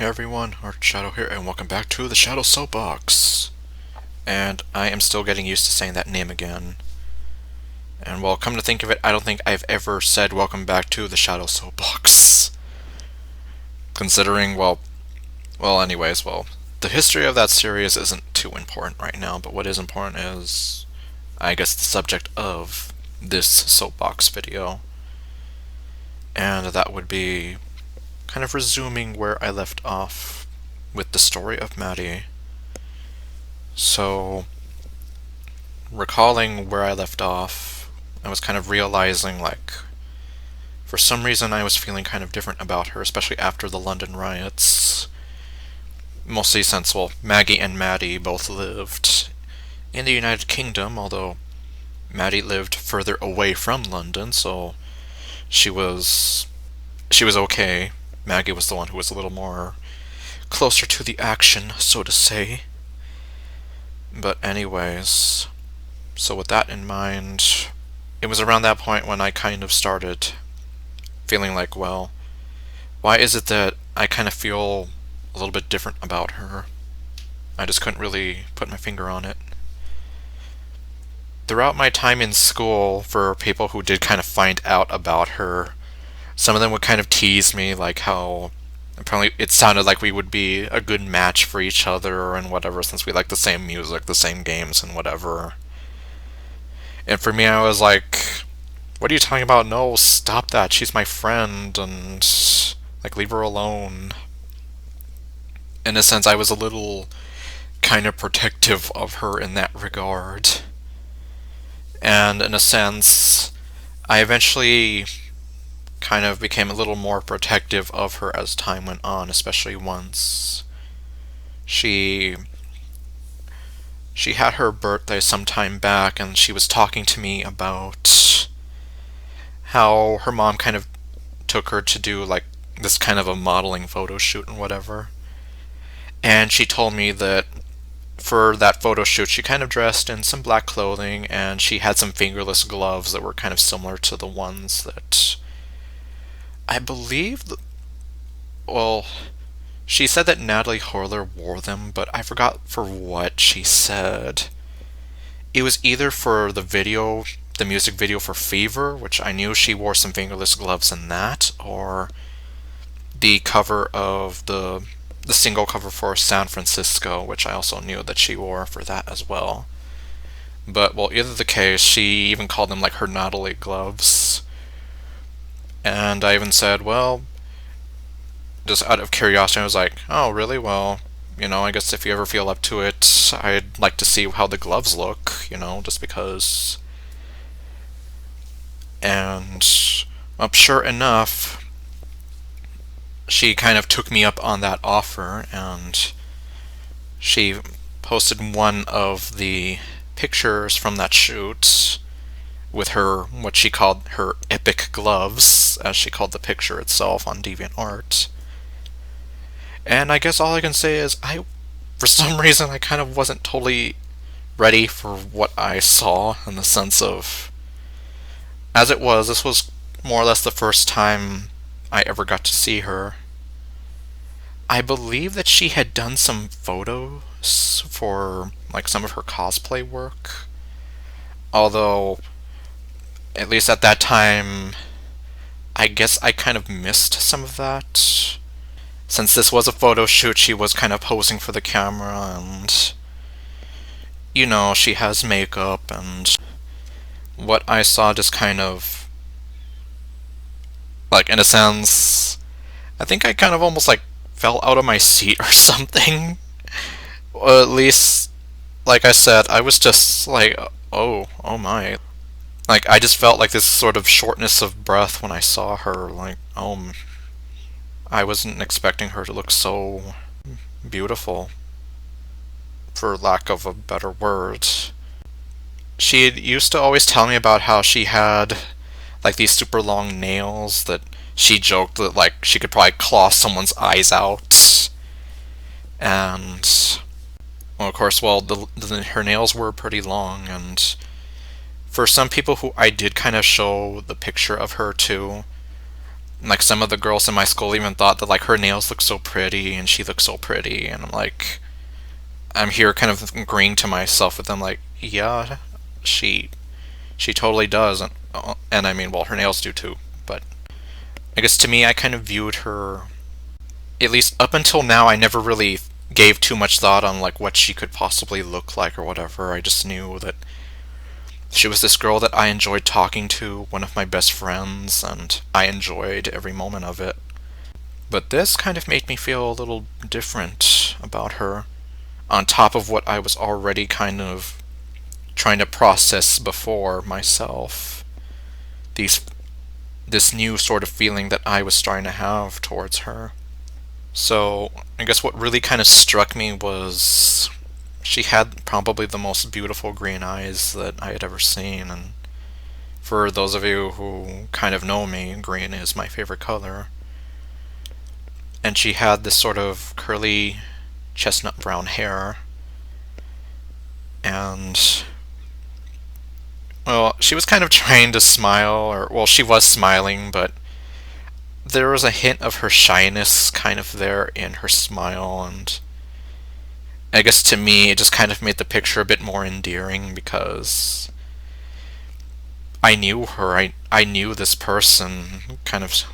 Hey everyone, ArdrethShadow here, and welcome back to the Shadow Soapbox. And I am still getting used to saying that name again. And well, come to think of it, I don't think I've ever said welcome back to the Shadow Soapbox. Considering, anyways, the history of that series isn't too important right now, but what is important is, I guess, the subject of this Soapbox video. And that would be kind of resuming where I left off with the story of Maddy. So, recalling where I left off, I was kind of realizing, for some reason I was feeling kind of different about her, especially after the London riots. Mostly since, Maggie and Maddy both lived in the United Kingdom, although Maddy lived further away from London, so she was okay. Maggie was the one who was a little more closer to the action, so to say. But anyways, so with that in mind, it was around that point when I kind of started feeling like, why is it that I kind of feel a little bit different about her? I just couldn't really put my finger on it. Throughout my time in school, for people who did kind of find out about her, some of them would kind of tease me, like how apparently it sounded like we would be a good match for each other and whatever, since we like the same music, the same games, and whatever. And for me, I was like, what are you talking about? No, stop that. She's my friend, and leave her alone. In a sense, I was a little kind of protective of her in that regard. And in a sense, I eventually kind of became a little more protective of her as time went on, especially once she had her birthday some time back, and she was talking to me about how her mom kind of took her to do this kind of a modeling photo shoot and whatever. And she told me that for that photo shoot she kind of dressed in some black clothing, and she had some fingerless gloves that were kind of similar to the ones that I believe, she said that Natalie Horler wore them, but I forgot for what she said. It was either for the music video for Fever, which I knew she wore some fingerless gloves in that, or the cover of the single cover for San Francisco, which I also knew that she wore for that as well. But, either the case, she even called them her Natalie gloves. And I even said, just out of curiosity, I was like, oh, really? I guess if you ever feel up to it, I'd like to see how the gloves look, just because. And, sure enough, she kind of took me up on that offer, and she posted one of the pictures from that shoot with her, what she called her epic gloves, as she called the picture itself, on DeviantArt. And I guess all I can say is, for some reason, I kind of wasn't totally ready for what I saw, in the sense of, this was more or less the first time I ever got to see her. I believe that she had done some photos for, some of her cosplay work, although at least at that time, I guess I kind of missed some of that. Since this was a photo shoot, she was kind of posing for the camera, and she has makeup, and what I saw just kind of, in a sense, I think I kind of almost fell out of my seat or something. Or at least, like I said, I was just oh my. I just felt this sort of shortness of breath when I saw her, I wasn't expecting her to look so beautiful, for lack of a better word. She used to always tell me about how she had, these super long nails that she joked that, she could probably claw someone's eyes out. And, of course, her nails were pretty long, and for some people who I did kind of show the picture of her to, Like, some of the girls in my school even thought that, like, her nails look so pretty and she looks so pretty, and I'm like, I'm here kind of agreeing to myself with them, like, yeah, she totally does, and I mean, well, her nails do too, but I guess to me, I kind of viewed her, at least up until now, I never really gave too much thought on, like, what she could possibly look like or whatever. I just knew that she was this girl that I enjoyed talking to, one of my best friends, and I enjoyed every moment of it. But this kind of made me feel a little different about her, on top of what I was already kind of trying to process before myself. This new sort of feeling that I was starting to have towards her. So, I guess what really kind of struck me was she had probably the most beautiful green eyes that I had ever seen, and for those of you who kind of know me, green is my favorite color. And she had this sort of curly chestnut brown hair, and well, she was kind of trying to smile, or well, she was smiling, but there was a hint of her shyness kind of there in her smile, and I guess to me it just kind of made the picture a bit more endearing because I knew her. I knew this person kind of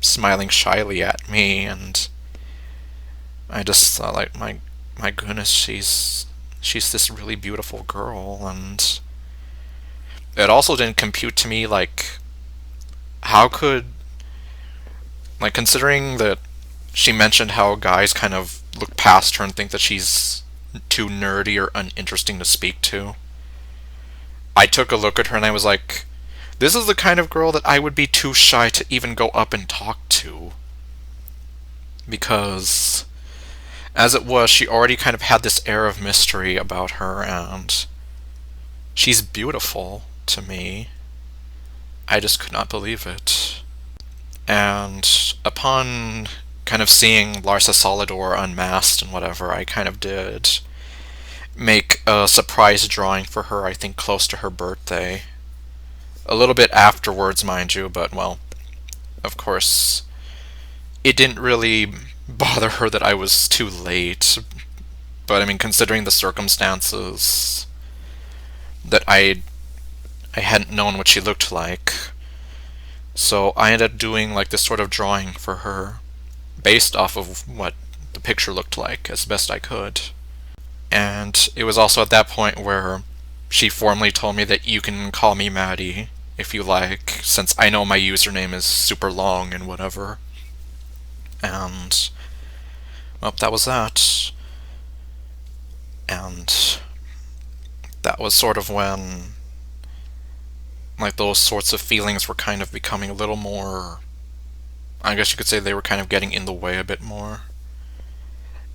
smiling shyly at me, and I just thought, like, my goodness, she's this really beautiful girl. And it also didn't compute to me, like, how could, like, considering that she mentioned how guys kind of look past her and think that she's too nerdy or uninteresting to speak to. I took a look at her and I was like, this is the kind of girl that I would be too shy to even go up and talk to. Because, as it was, she already kind of had this air of mystery about her, and she's beautiful to me. I just could not believe it. And upon kind of seeing Larsa Solidor unmasked and whatever, I kind of did make a surprise drawing for her, I think close to her birthday. A little bit afterwards, mind you, but well, of course, it didn't really bother her that I was too late. But I mean, considering the circumstances, that I hadn't known what she looked like. So I ended up doing like this sort of drawing for her, based off of what the picture looked like as best I could. And it was also at that point where she formally told me that you can call me Maddy if you like, since I know my username is super long and whatever. And well, that was that. And that was sort of when, like, those sorts of feelings were kind of becoming a little more, I guess you could say they were kind of getting in the way a bit more.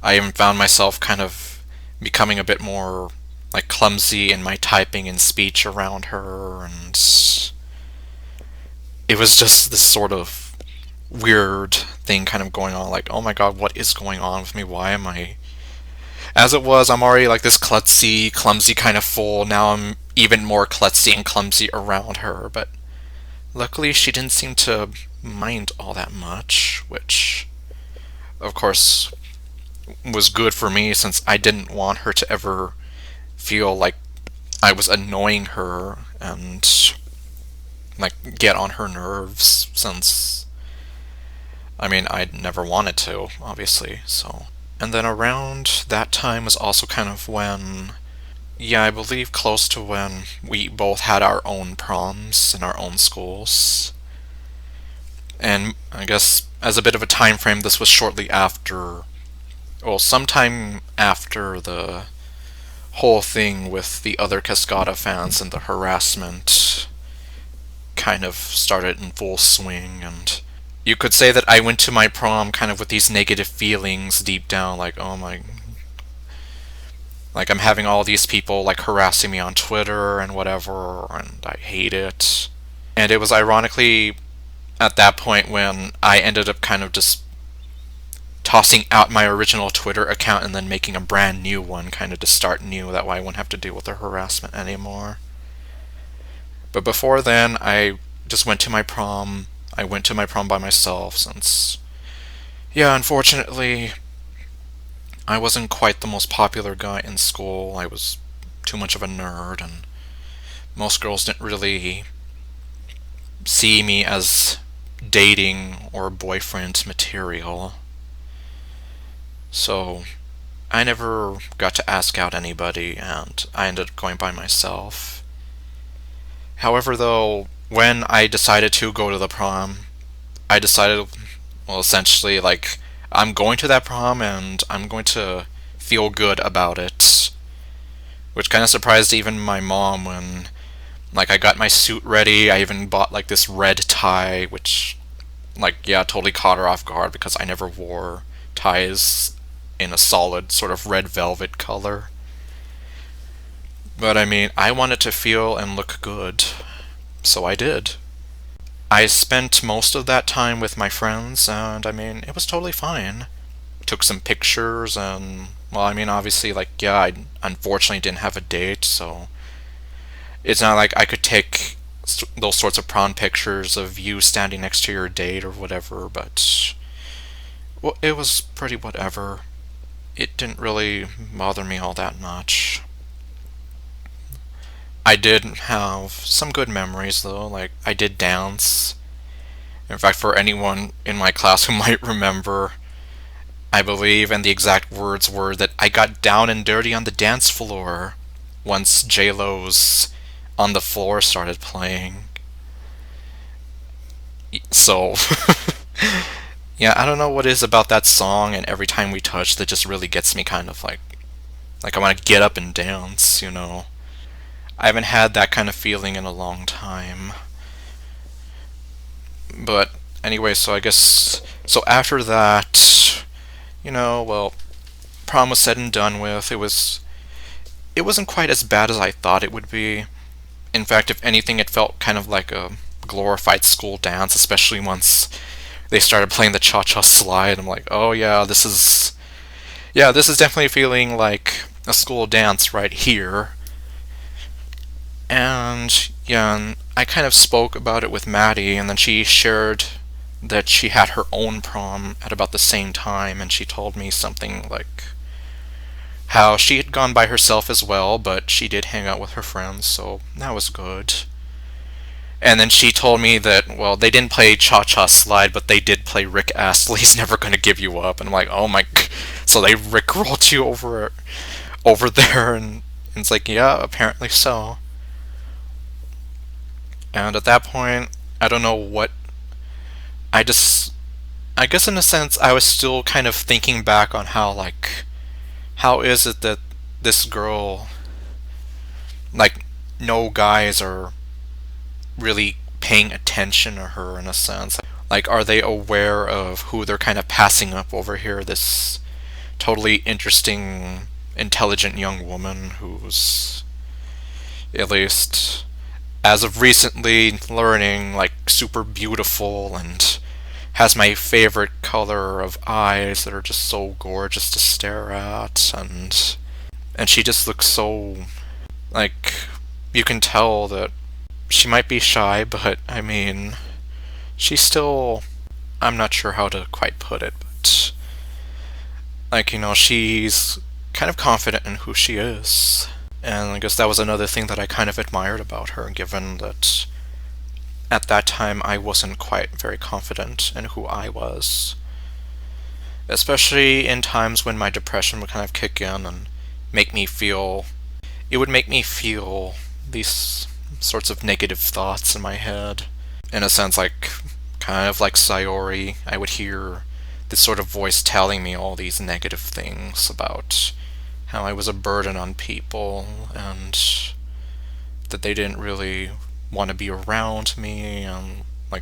I even found myself kind of becoming a bit more, like, clumsy in my typing and speech around her, and it was just this sort of weird thing kind of going on, like, oh my god, what is going on with me? Why am I... As it was, I'm already like this klutzy, clumsy kind of fool. Now I'm even more klutzy and clumsy around her, but luckily she didn't seem to mind all that much, which, of course, was good for me since I didn't want her to ever feel like I was annoying her and, like, get on her nerves, since, I mean, I'd never wanted to, obviously, so... And then around that time was also kind of when, yeah, I believe close to when we both had our own proms in our own schools. And I guess as a bit of a time frame, this was shortly after, well, sometime after the whole thing with the other Cascada fans and the harassment kind of started in full swing, and you could say that I went to my prom kind of with these negative feelings deep down, like, oh my... Like, I'm having all these people, like, harassing me on Twitter and whatever, and I hate it. And it was ironically at that point when I ended up kind of just tossing out my original Twitter account and then making a brand new one, kind of to start new, that way I wouldn't have to deal with the harassment anymore. But before then, I just went to my prom I went to my prom by myself since, yeah, unfortunately, I wasn't quite the most popular guy in school. I was too much of a nerd, and most girls didn't really see me as dating or boyfriend material. So I never got to ask out anybody, and I ended up going by myself. However, though, when I decided to go to the prom, I decided, well, essentially, like, I'm going to that prom and I'm going to feel good about it. Which kind of surprised even my mom when, like, I got my suit ready. I even bought, like, this red tie, which, like, yeah, totally caught her off guard because I never wore ties in a solid sort of red velvet color. But I mean, I wanted to feel and look good, so I did. I spent most of that time with my friends, and I mean, it was totally fine. Took some pictures, and, well, I mean, obviously, like, yeah, I unfortunately didn't have a date, so it's not like I could take those sorts of prom pictures of you standing next to your date or whatever, but, well, it was pretty whatever. It didn't really bother me all that much. I did have some good memories though, like I did dance. In fact, for anyone in my class who might remember, I believe, and the exact words were that I got down and dirty on the dance floor once J-Lo's On the Floor started playing. So, yeah, I don't know what it is about that song, and every time we touch, that just really gets me kind of like I want to get up and dance, you know. I haven't had that kind of feeling in a long time. But anyway, so I guess, so after that, well, prom was said and done with. It wasn't quite as bad as I thought it would be. In fact, if anything, it felt kind of like a glorified school dance, especially once they started playing the cha-cha slide. I'm like, oh yeah, this is definitely feeling like a school dance right here. And yeah, and I kind of spoke about it with Maddy, and then she shared that she had her own prom at about the same time, and she told me something like how she had gone by herself as well, but she did hang out with her friends, so that was good. And then she told me that, well, they didn't play Cha Cha Slide, but they did play Rick Astley's Never Gonna Give You Up, and I'm like, oh my, so they rickrolled you over there, and it's like, yeah, apparently so. And at that point, I don't know what. I just. I guess in a sense, I was still kind of thinking back on how is it that this girl. Like, no guys are really paying attention to her in a sense. Like, are they aware of who they're kind of passing up over here? This totally interesting, intelligent young woman who's. At least as of recently learning, like, super beautiful and has my favorite color of eyes that are just so gorgeous to stare at, and she just looks so, like, you can tell that she might be shy, but I mean, she's still, I'm not sure how to quite put it, but like, she's kind of confident in who she is. And I guess that was another thing that I kind of admired about her, given that at that time I wasn't quite very confident in who I was. Especially in times when my depression would kind of kick in and make me feel. It would make me feel these sorts of negative thoughts in my head. In a sense, like, kind of like Sayori, I would hear this sort of voice telling me all these negative things about how I was a burden on people, and that they didn't really want to be around me, and, like,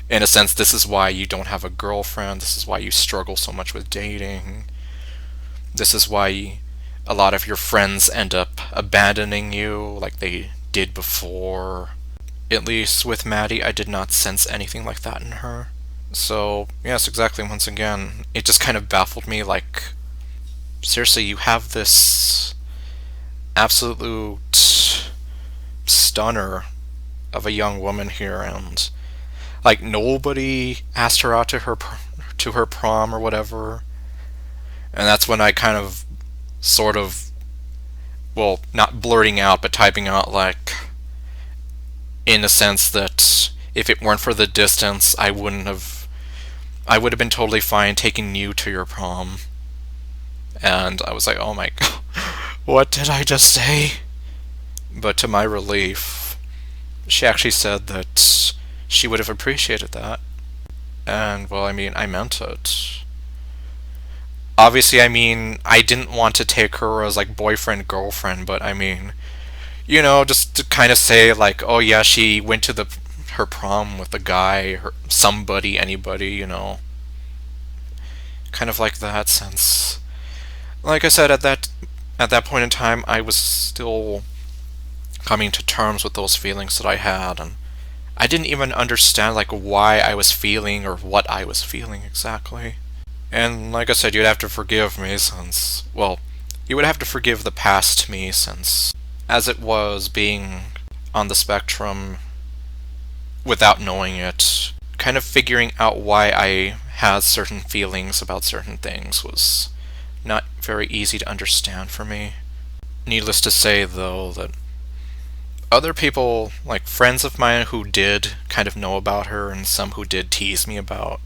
in a sense, this is why you don't have a girlfriend, this is why you struggle so much with dating, this is why a lot of your friends end up abandoning you like they did before. At least with Maddy, I did not sense anything like that in her. So, yes, exactly, once again, it just kind of baffled me, like, seriously, you have this absolute stunner of a young woman here, and Like, nobody asked her out to her prom or whatever. And that's when I kind of, sort of, well, not blurting out, but typing out, like, in a sense that if it weren't for the distance, I would have been totally fine taking you to your prom. And I was like, oh my god, what did I just say? But to my relief, she actually said that she would have appreciated that. And, well, I mean, I meant it. Obviously, I mean, I didn't want to take her as, like, boyfriend, girlfriend, but I mean, you know, just to kind of say, like, oh yeah, she went to her prom with a guy, somebody, anybody, you know. Kind of like that, since, like I said, at that point in time, I was still coming to terms with those feelings that I had, and I didn't even understand, like, why I was feeling or what I was feeling exactly. And like I said, you'd have to forgive me since, well, you would have to forgive the past me since, as it was being on the spectrum without knowing it, kind of figuring out why I had certain feelings about certain things was not very easy to understand for me. Needless to say, though, that other people, like friends of mine who did kind of know about her, and some who did tease me about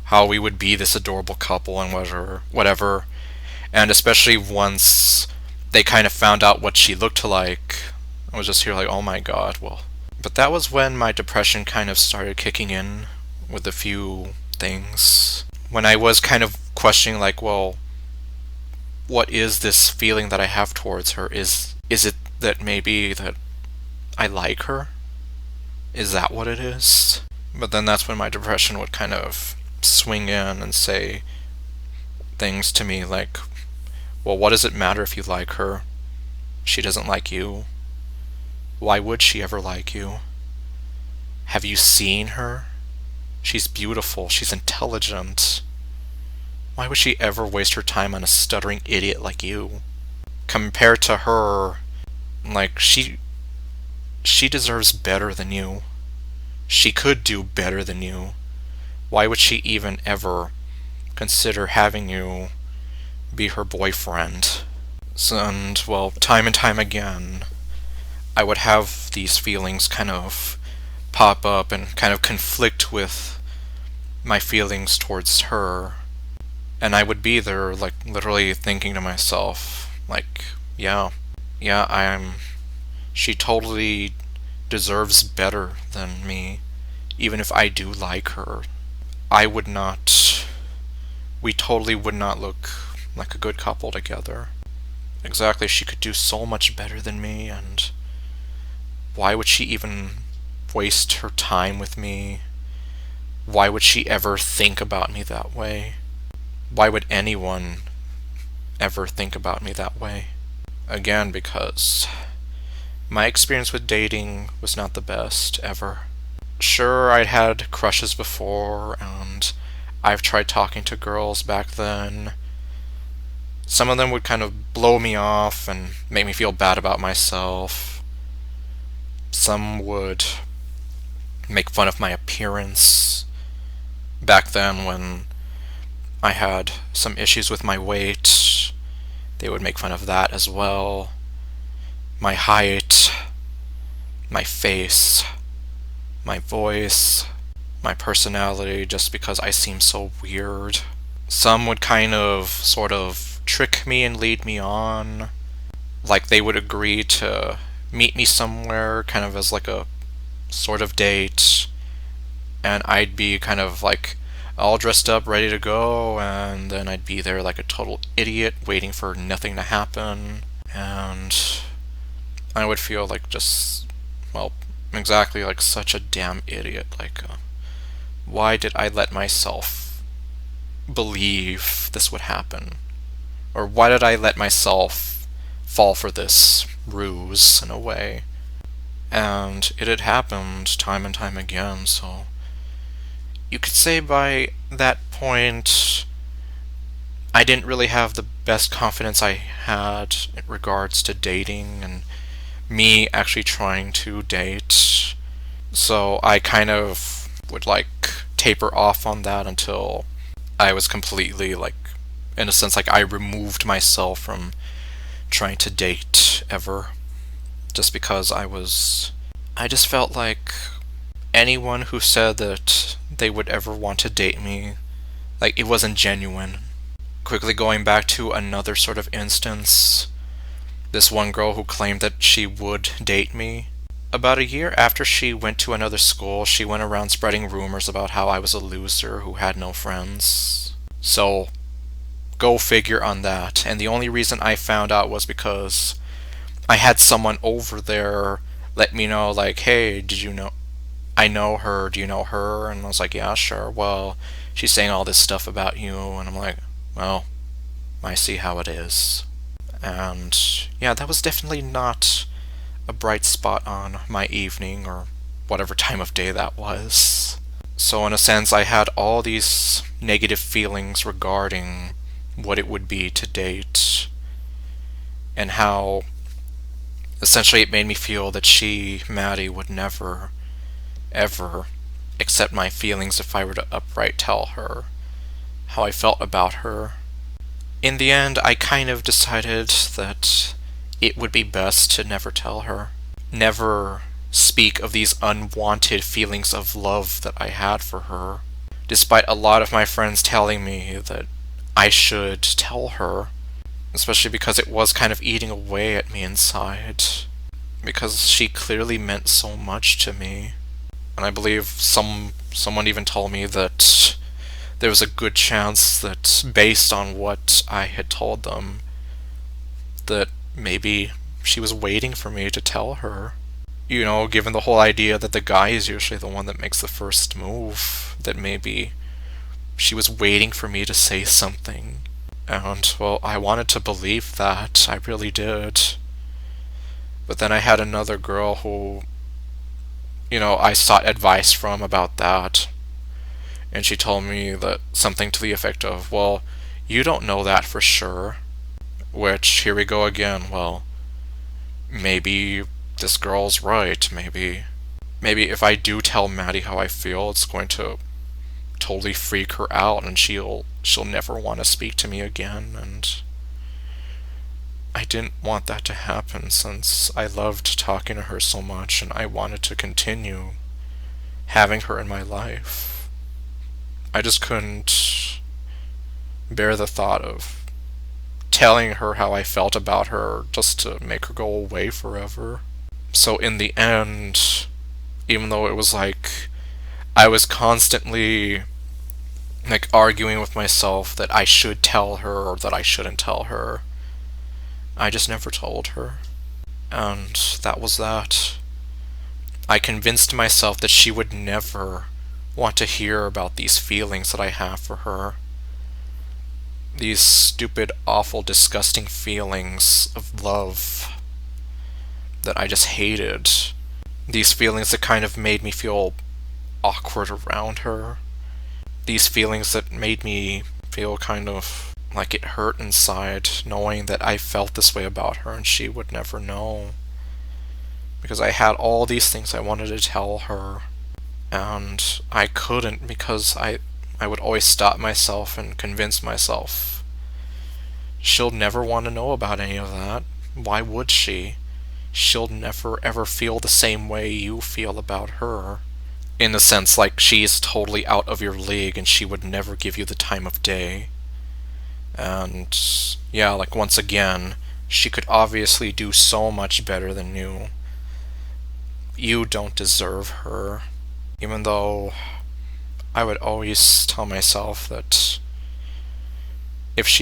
how we would be this adorable couple and whatever, and especially once they kind of found out what she looked like, I was just here like, oh my god, well. But that was when my depression kind of started kicking in with a few things. When I was kind of questioning, like, well, what is this feeling that I have towards her? Is it that maybe that I like her? Is that what it is? But then that's when my depression would kind of swing in and say things to me like, well, what does it matter if you like her? She doesn't like you. Why would she ever like you? Have you seen her? She's beautiful. She's intelligent. Why would she ever waste her time on a stuttering idiot like you? Compared to her, like, she deserves better than you. She could do better than you. Why would she even ever consider having you be her boyfriend? And, well, time and time again, I would have these feelings kind of pop up and kind of conflict with my feelings towards her. And I would be there, like, literally thinking to myself, like, yeah, she totally deserves better than me. Even if I do like her, we totally would not look like a good couple together. Exactly, she could do so much better than me, and why would she even waste her time with me? Why would she ever think about me that way? Why would anyone ever think about me that way? Again, because my experience with dating was not the best ever. Sure, I'd had crushes before, and I've tried talking to girls back then. Some of them would kind of blow me off and make me feel bad about myself. Some would make fun of my appearance. Back then, when I had some issues with my weight, they would make fun of that as well. My height, my face, my voice, my personality, just because I seem so weird. Some would kind of, sort of, trick me and lead me on. Like, they would agree to meet me somewhere, kind of as like a sort of date, and I'd be kind of like all dressed up, ready to go, and then I'd be there like a total idiot, waiting for nothing to happen, and I would feel like just, well, exactly like such a damn idiot. Like, why did I let myself believe this would happen? Or why did I let myself fall for this ruse, in a way? And it had happened time and time again, so you could say by that point I didn't really have the best confidence I had in regards to dating and me actually trying to date. So I kind of would like taper off on that until I was completely like, in a sense, like I removed myself from trying to date ever, just because I just felt like anyone who said that they would ever want to date me, like it wasn't genuine. Quickly going back to another sort of instance, this one girl who claimed that she would date me. About a year after she went to another school, she went around spreading rumors about how I was a loser who had no friends. So, go figure on that. And the only reason I found out was because I had someone over there let me know, like, hey, did you know, I know her, do you know her? And I was like, yeah, sure, well, she's saying all this stuff about you, and I'm like, well, I see how it is. And yeah, that was definitely not a bright spot on my evening, or whatever time of day that was. So in a sense, I had all these negative feelings regarding what it would be to date, and how essentially it made me feel that she, Maddy, would never, ever accept my feelings if I were to outright tell her how I felt about her. In the end, I kind of decided that it would be best to never tell her. Never speak of these unwanted feelings of love that I had for her, despite a lot of my friends telling me that I should tell her, especially because it was kind of eating away at me inside, because she clearly meant so much to me. And I believe someone even told me that there was a good chance that, based on what I had told them, that maybe she was waiting for me to tell her. You know, given the whole idea that the guy is usually the one that makes the first move, that maybe she was waiting for me to say something. And, well, I wanted to believe that, I really did. But then I had another girl who, you know, I sought advice from about that. And she told me that something to the effect of, well, you don't know that for sure. Which, here we go again, well, maybe this girl's right, maybe if I do tell Maddy how I feel, it's going to totally freak her out, and she'll never want to speak to me again, and I didn't want that to happen, since I loved talking to her so much, and I wanted to continue having her in my life. I just couldn't bear the thought of telling her how I felt about her just to make her go away forever. So in the end, even though it was like I was constantly like arguing with myself that I should tell her or that I shouldn't tell her, I just never told her. And that was that. I convinced myself that she would never want to hear about these feelings that I have for her. These stupid, awful, disgusting feelings of love that I just hated. These feelings that kind of made me feel awkward around her. These feelings that made me feel kind of like it hurt inside, knowing that I felt this way about her and she would never know. Because I had all these things I wanted to tell her, and I couldn't, because I would always stop myself and convince myself she'll never want to know about any of that. Why would she? She'll never ever feel the same way you feel about her. In the sense, like, she's totally out of your league and she would never give you the time of day. And yeah, like, once again, she could obviously do so much better than you. You don't deserve her. Even though I would always tell myself that if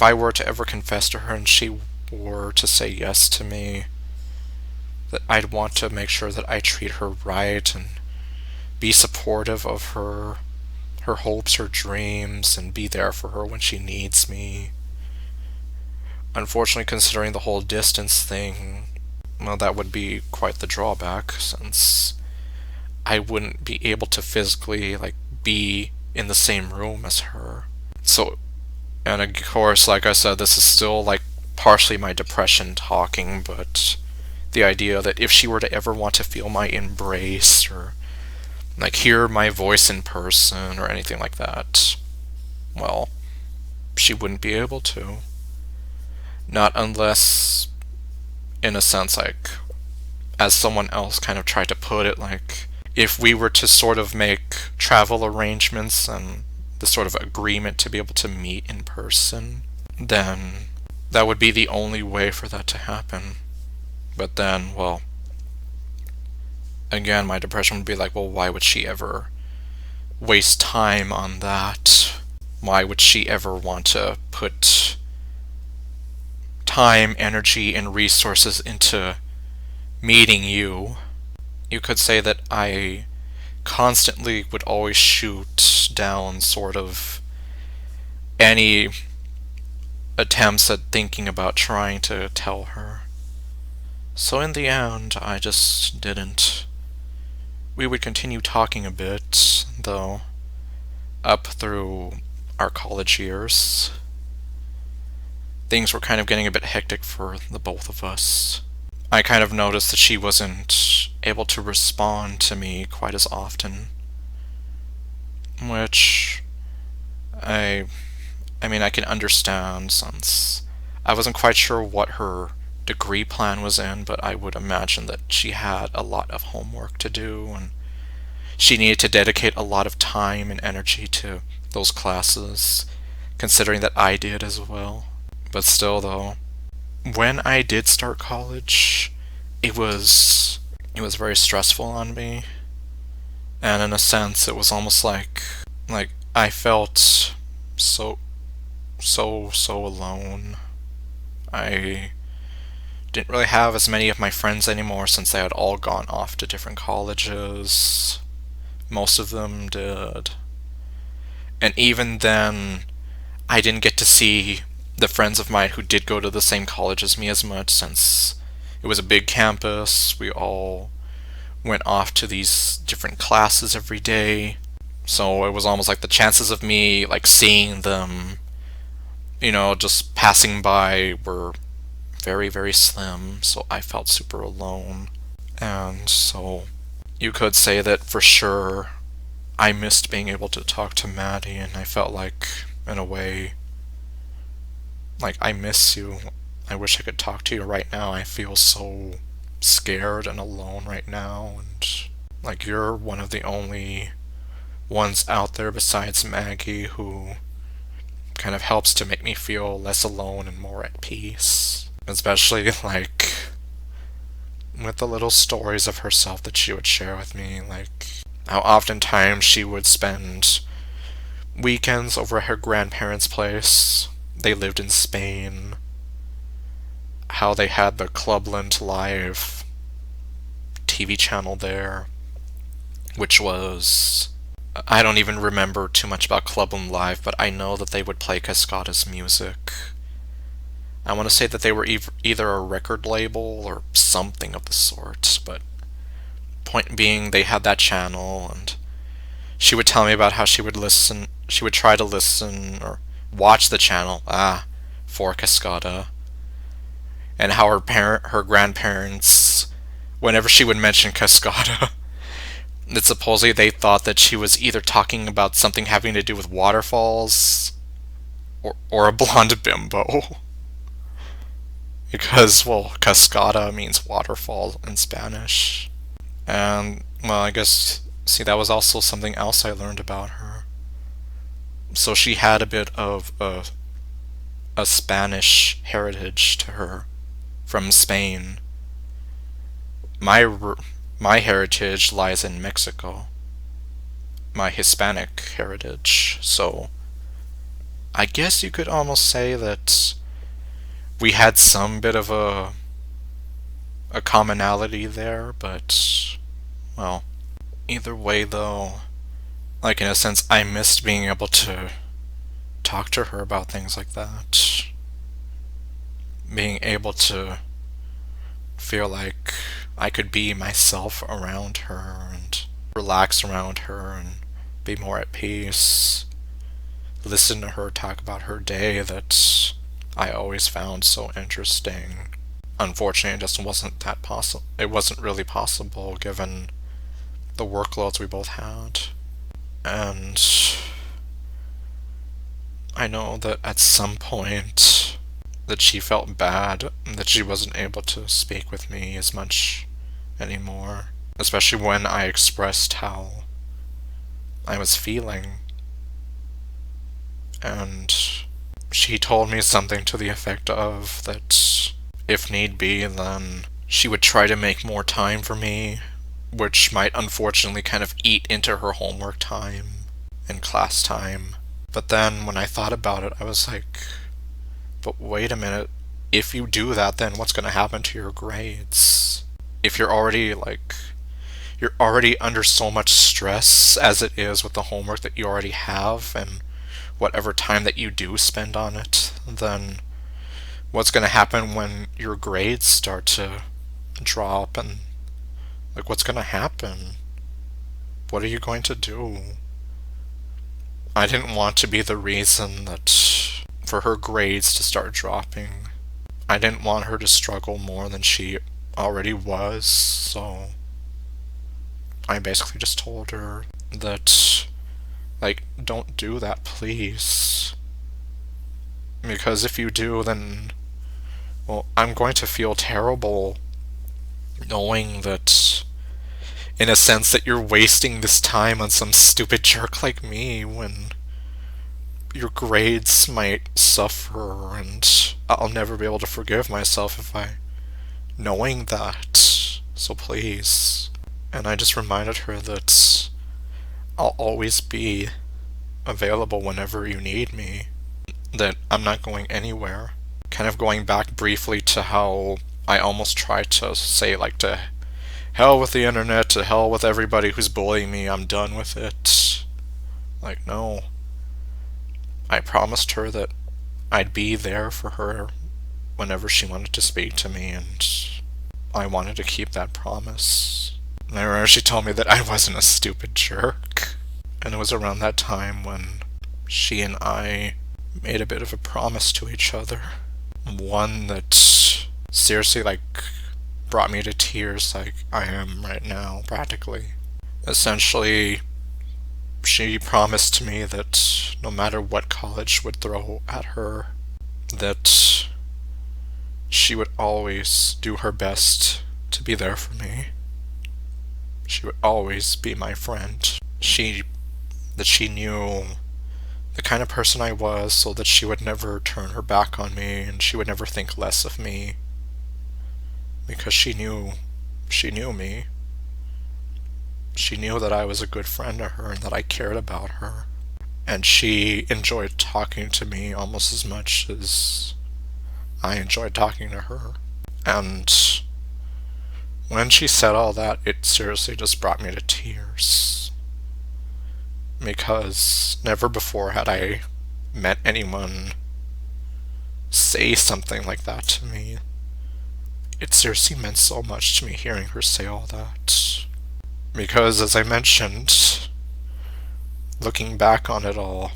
I were to ever confess to her and she were to say yes to me, that I'd want to make sure that I treat her right and be supportive of her hopes, her dreams, and be there for her when she needs me. Unfortunately, considering the whole distance thing, well, that would be quite the drawback, since I wouldn't be able to physically, like, be in the same room as her. So, and of course, like I said, this is still, like, partially my depression talking, but the idea that if she were to ever want to feel my embrace or like hear my voice in person or anything like that. Well, she wouldn't be able to. Not unless, in a sense, like, as someone else kind of tried to put it, like, if we were to sort of make travel arrangements and the sort of agreement to be able to meet in person, then that would be the only way for that to happen. But then, well, again, my depression would be like, well, why would she ever waste time on that? Why would she ever want to put time, energy, and resources into meeting you? You could say that I constantly would always shoot down sort of any attempts at thinking about trying to tell her. So in the end, I just didn't. We would continue talking a bit, though, up through our college years. Things were kind of getting a bit hectic for the both of us. I kind of noticed that she wasn't able to respond to me quite as often, which I mean, I can understand, since I wasn't quite sure what her degree plan was in, but I would imagine that she had a lot of homework to do, and she needed to dedicate a lot of time and energy to those classes, considering that I did as well. But still, though, when I did start college, it was very stressful on me, and in a sense, it was almost like I felt so alone. I didn't really have as many of my friends anymore, since they had all gone off to different colleges. Most of them did. And even then, I didn't get to see the friends of mine who did go to the same college as me as much, since it was a big campus. We all went off to these different classes every day. So it was almost like the chances of me like seeing them, just passing by, were very, very slim. So I felt super alone. And so you could say that for sure I missed being able to talk to Maddy, and I felt like, in a way, like, I miss you. I wish I could talk to you right now. I feel so scared and alone right now, and like, you're one of the only ones out there besides Maggie who kind of helps to make me feel less alone and more at peace. Especially, like, with the little stories of herself that she would share with me, like how oftentimes she would spend weekends over at her grandparents' place. They lived in Spain. How they had the Clubland Live TV channel there, which was... I don't even remember too much about Clubland Live, but I know that they would play Cascada's music. I want to say that they were either a record label or something of the sort, but point being, they had that channel, and she would tell me about how she would try to listen or watch the channel, for Cascada, and how her grandparents, whenever she would mention Cascada, that supposedly they thought that she was either talking about something having to do with waterfalls or a blonde bimbo. Because, well, Cascada means waterfall in Spanish. And, well, I guess, see, that was also something else I learned about her. So she had a bit of a Spanish heritage to her from Spain. My heritage lies in Mexico. My Hispanic heritage. So I guess you could almost say that we had some bit of a commonality there, but, well, either way though, like, in a sense, I missed being able to talk to her about things like that. Being able to feel like I could be myself around her and relax around her and be more at peace. Listen to her talk about her day that I always found so interesting. Unfortunately, it just wasn't that possible. It wasn't really possible given the workloads we both had. And I know that at some point that she felt bad that she wasn't able to speak with me as much anymore, especially when I expressed how I was feeling. And she told me something to the effect of that if need be, then she would try to make more time for me, which might unfortunately kind of eat into her homework time and class time. But then when I thought about it, I was like, but wait a minute, if you do that, then what's going to happen to your grades? If you're already under so much stress as it is with the homework that you already have and whatever time that you do spend on it, then what's going to happen when your grades start to drop? And like, what's going to happen? What are you going to do? I didn't want to be the reason that for her grades to start dropping. I didn't want her to struggle more than she already was, so I basically just told her that, like, don't do that, please. Because if you do, then, well, I'm going to feel terrible knowing that, in a sense, that you're wasting this time on some stupid jerk like me when your grades might suffer, and I'll never be able to forgive myself knowing that. So please. And I just reminded her that I'll always be available whenever you need me, that I'm not going anywhere. Kind of going back briefly to how I almost tried to say, like, to hell with the internet, to hell with everybody who's bullying me, I'm done with it. Like, no. I promised her that I'd be there for her whenever she wanted to speak to me, and I wanted to keep that promise. And I remember she told me that I wasn't a stupid jerk. And it was around that time when she and I made a bit of a promise to each other. One that seriously, like, brought me to tears, like I am right now, practically. Essentially, she promised to me that no matter what college would throw at her, that she would always do her best to be there for me. She would always be my friend. That she knew the kind of person I was, so that she would never turn her back on me, and she would never think less of me. Because she knew me. She knew that I was a good friend to her and that I cared about her. And she enjoyed talking to me almost as much as I enjoyed talking to her. And when she said all that, it seriously just brought me to tears. Because never before had I met anyone say something like that to me. It seriously meant so much to me hearing her say all that. Because, as I mentioned, looking back on it all,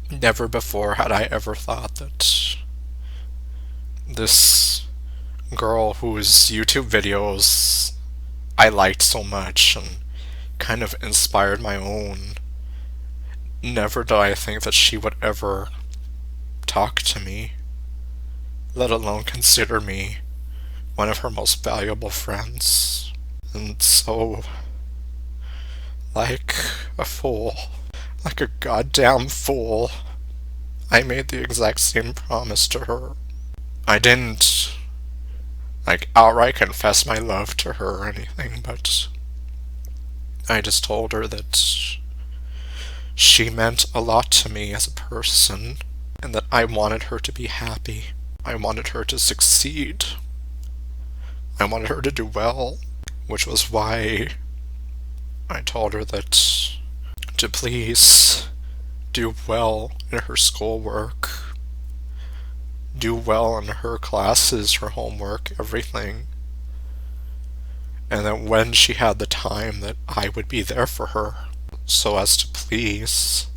never before had I ever thought that this girl whose YouTube videos I liked so much and kind of inspired my own, never did I think that she would ever talk to me, let alone consider me one of her most valuable friends. And so, like a fool, like a goddamn fool, I made the exact same promise to her. I didn't, like, outright confess my love to her or anything, but I just told her that she meant a lot to me as a person, and that I wanted her to be happy. I wanted her to succeed. I wanted her to do well, which was why I told her that to please do well in her schoolwork, do well in her classes, her homework, everything, and that when she had the time that I would be there for her, so as to please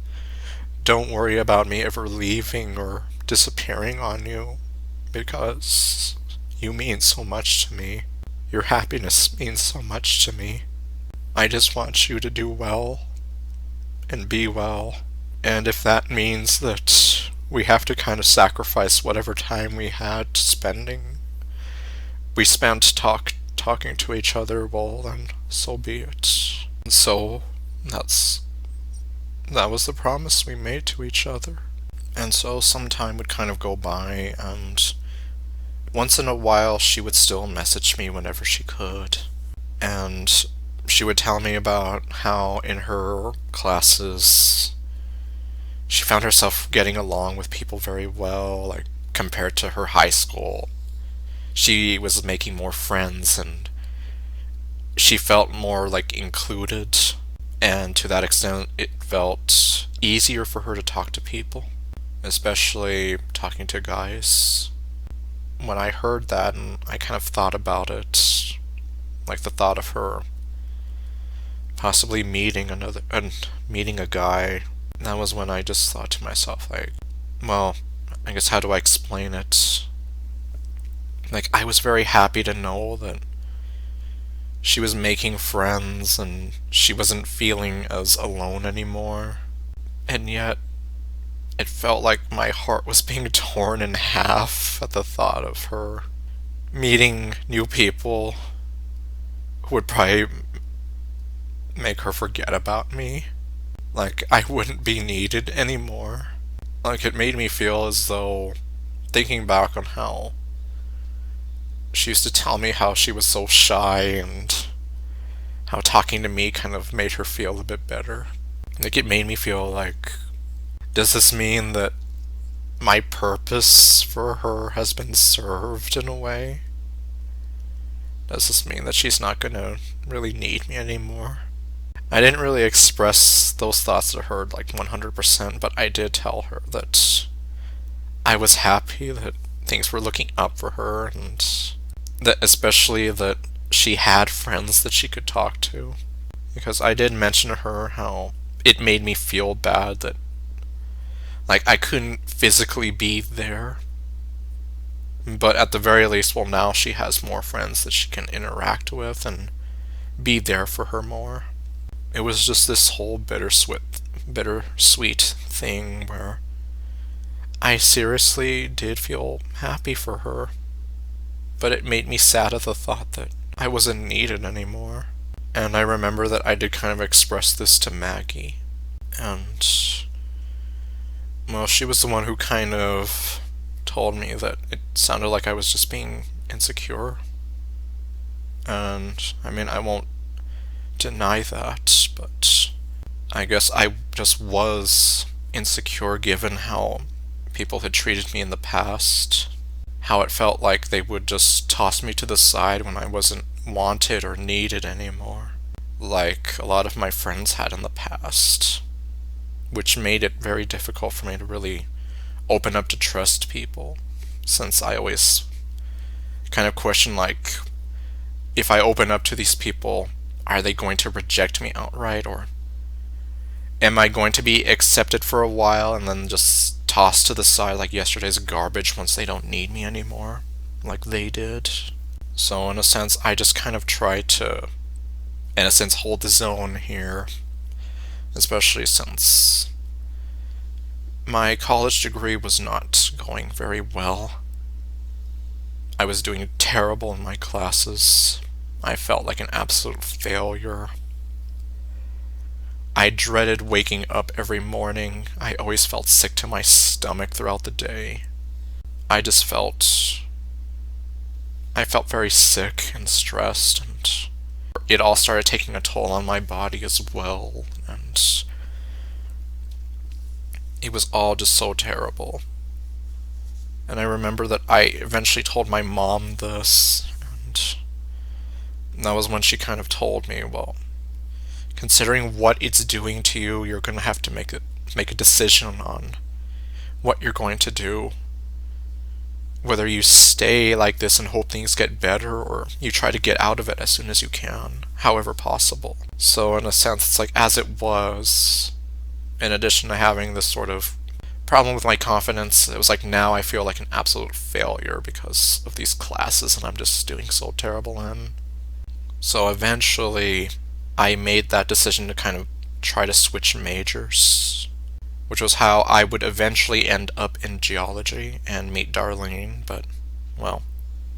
don't worry about me ever leaving or disappearing on you, because you mean so much to me. Your happiness means so much to me. I just want you to do well and be well. And if that means that we have to kind of sacrifice whatever time we had we spent talking to each other, well, then so be it. And so that was the promise we made to each other. And so some time would kind of go by, and once in a while she would still message me whenever she could. And she would tell me about how in her classes she found herself getting along with people very well, like compared to her high school. She was making more friends and she felt more like included, and to that extent it felt easier for her to talk to people, especially talking to guys. When I heard that and I kind of thought about it, like the thought of her possibly meeting a guy, that was when I just thought to myself, like, well, I guess how do I explain it? Like, I was very happy to know that she was making friends and she wasn't feeling as alone anymore. And yet, it felt like my heart was being torn in half at the thought of her meeting new people who would probably make her forget about me. Like, I wouldn't be needed anymore. Like, it made me feel as though, thinking back on how she used to tell me how she was so shy and how talking to me kind of made her feel a bit better. Like, it made me feel like, does this mean that my purpose for her has been served in a way? Does this mean that she's not gonna really need me anymore? I didn't really express those thoughts to her like 100%, but I did tell her that I was happy that things were looking up for her, and that especially that she had friends that she could talk to. Because I did mention to her how it made me feel bad that, like, I couldn't physically be there. But at the very least, well, now she has more friends that she can interact with and be there for her more. It was just this whole bittersweet thing where I seriously did feel happy for her, but it made me sad at the thought that I wasn't needed anymore. And I remember that I did kind of express this to Maggie, and well, she was the one who kind of told me that it sounded like I was just being insecure. And I mean, I won't deny that, but I guess I just was insecure given how people had treated me in the past. How it felt like they would just toss me to the side when I wasn't wanted or needed anymore, like a lot of my friends had in the past, which made it very difficult for me to really open up to trust people, since I always kind of question, like, if I open up to these people, are they going to reject me outright, or am I going to be accepted for a while and then just tossed to the side like yesterday's garbage once they don't need me anymore, like they did? So in a sense, I just kind of tried to, in a sense, hold the zone here, especially since my college degree was not going very well. I was doing terrible in my classes. I felt like an absolute failure. I dreaded waking up every morning. I always felt sick to my stomach throughout the day. I felt very sick and stressed, and it all started taking a toll on my body as well, and it was all just so terrible. And I remember that I eventually told my mom this, and that was when she kind of told me, well, considering what it's doing to you, you're going to have to make a decision on what you're going to do. Whether you stay like this and hope things get better, or you try to get out of it as soon as you can, however possible. So in a sense, it's like, as it was, in addition to having this sort of problem with my confidence, it was like, now I feel like an absolute failure because of these classes and I'm just doing so terrible in. So eventually, I made that decision to kind of try to switch majors, which was how I would eventually end up in geology and meet Darlene, but, well,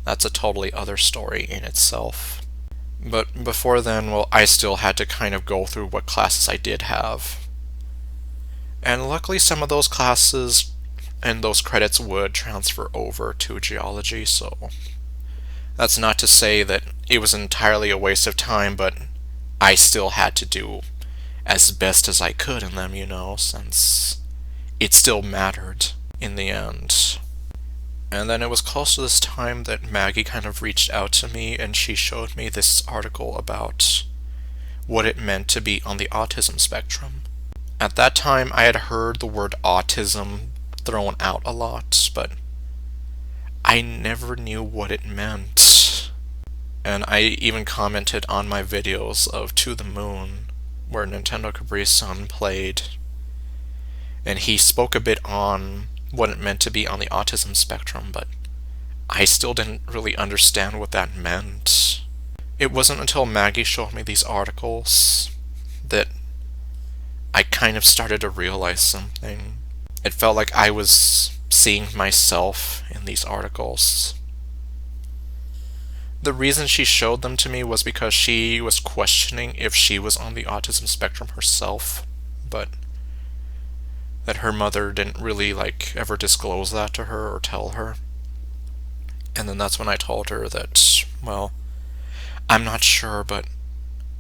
that's a totally other story in itself. But before then, well, I still had to kind of go through what classes I did have. And luckily some of those classes and those credits would transfer over to geology, so that's not to say that it was entirely a waste of time, but I still had to do as best as I could in them, since it still mattered in the end. And then it was close to this time that Maggie kind of reached out to me, and she showed me this article about what it meant to be on the autism spectrum. At that time, I had heard the word autism thrown out a lot, but I never knew what it meant. And I even commented on my videos of To the Moon, where Nintendo Capri-sun played, and he spoke a bit on what it meant to be on the autism spectrum, but I still didn't really understand what that meant. It wasn't until Maggie showed me these articles that I kind of started to realize something. It felt like I was seeing myself in these articles. The reason she showed them to me was because she was questioning if she was on the autism spectrum herself, but that her mother didn't really ever disclose that to her or tell her. And then that's when I told her that, well, I'm not sure, but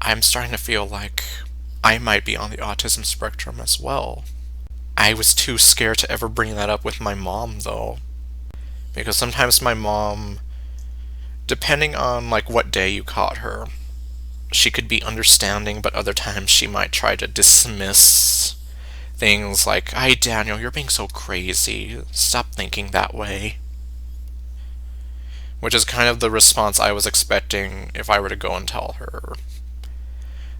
I'm starting to feel like I might be on the autism spectrum as well. I was too scared to ever bring that up with my mom, though, because sometimes my mom, depending on what day you caught her, she could be understanding, but other times she might try to dismiss things like, "Hey Daniel, you're being so crazy. Stop thinking that way." Which is kind of the response I was expecting if I were to go and tell her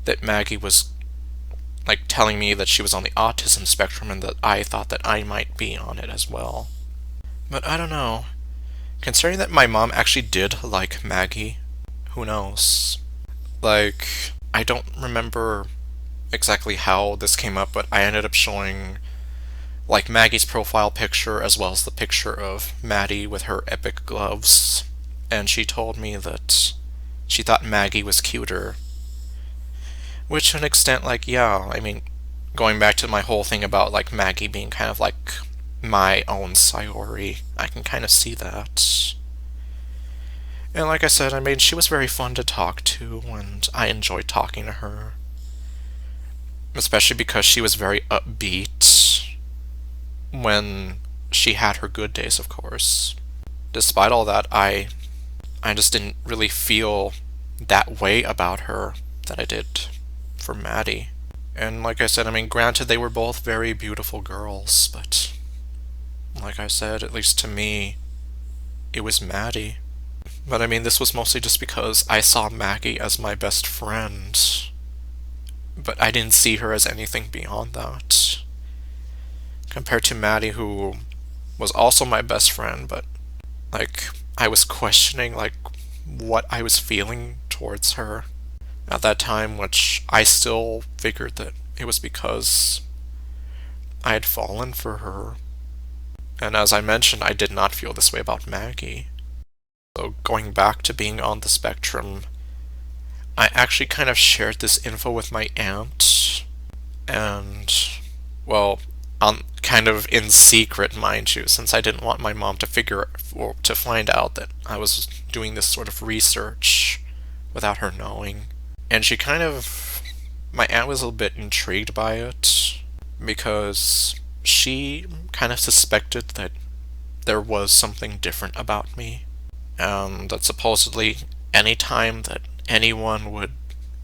that Maggie was telling me that she was on the autism spectrum and that I thought that I might be on it as well. But I don't know. Considering that my mom actually did like Maggie, who knows? I don't remember exactly how this came up, but I ended up showing Maggie's profile picture as well as the picture of Maddy with her epic gloves, and she told me that she thought Maggie was cuter. Which to an extent, yeah, I mean, going back to my whole thing about Maggie being kind of my own Sayori, I can kind of see that. And like I said, I mean, she was very fun to talk to, and I enjoyed talking to her. Especially because she was very upbeat when she had her good days, of course. Despite all that, I just didn't really feel that way about her that I did for Maddy. And like I said, I mean, granted, they were both very beautiful girls, but like I said, at least to me, it was Maddy. But I mean, this was mostly just because I saw Maggie as my best friend, but I didn't see her as anything beyond that. Compared to Maddy, who was also my best friend, but I was questioning what I was feeling towards her at that time, which I still figured that it was because I had fallen for her. And as I mentioned, I did not feel this way about Maggie. So going back to being on the spectrum, I actually kind of shared this info with my aunt, and, well, kind of in secret, mind you, since I didn't want my mom to find out that I was doing this sort of research without her knowing. And my aunt was a little bit intrigued by it, because she kind of suspected that there was something different about me, and that supposedly any time that anyone would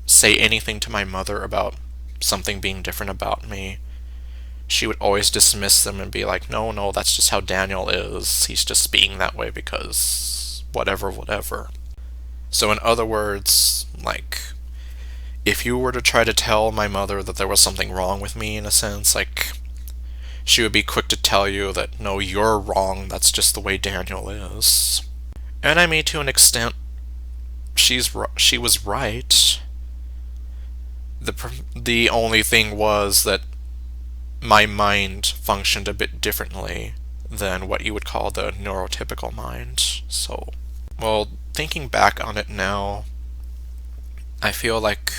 say anything to my mother about something being different about me, she would always dismiss them and be like, no, that's just how Daniel is. He's just being that way because whatever. So in other words, if you were to try to tell my mother that there was something wrong with me, in a sense, she would be quick to tell you that, no, you're wrong, that's just the way Daniel is. And I mean, to an extent, she was right. The only thing was that my mind functioned a bit differently than what you would call the neurotypical mind. So, well, thinking back on it now, I feel like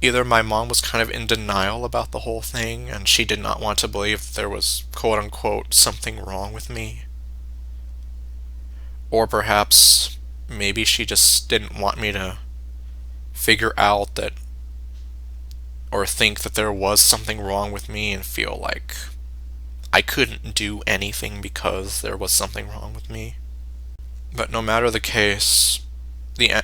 either my mom was kind of in denial about the whole thing and she did not want to believe there was quote unquote something wrong with me, or perhaps maybe she just didn't want me to figure out that, or think that there was something wrong with me and feel like I couldn't do anything because there was something wrong with me. But no matter the case,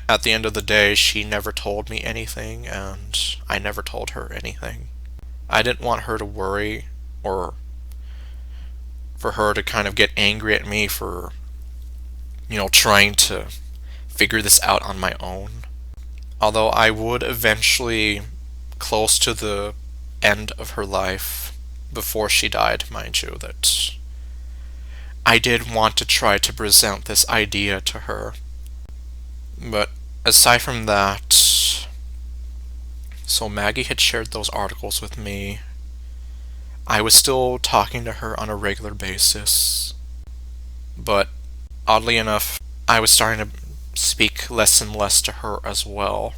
at the end of the day, she never told me anything, and I never told her anything. I didn't want her to worry, or for her to kind of get angry at me for, trying to figure this out on my own. Although I would eventually, close to the end of her life, before she died, mind you, that I did want to try to present this idea to her. But aside from that, so Maggie had shared those articles with me. I was still talking to her on a regular basis. But oddly enough, I was starting to speak less and less to her as well.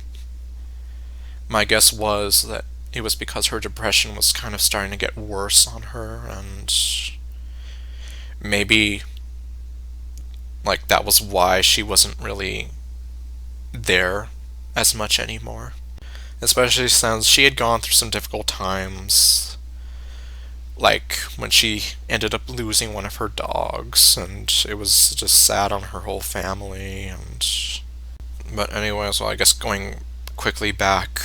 My guess was that it was because her depression was kind of starting to get worse on her, and maybe that was why she wasn't really there as much anymore. Especially since she had gone through some difficult times, like when she ended up losing one of her dogs, and it was just sad on her whole family. But anyways, well, I guess going quickly back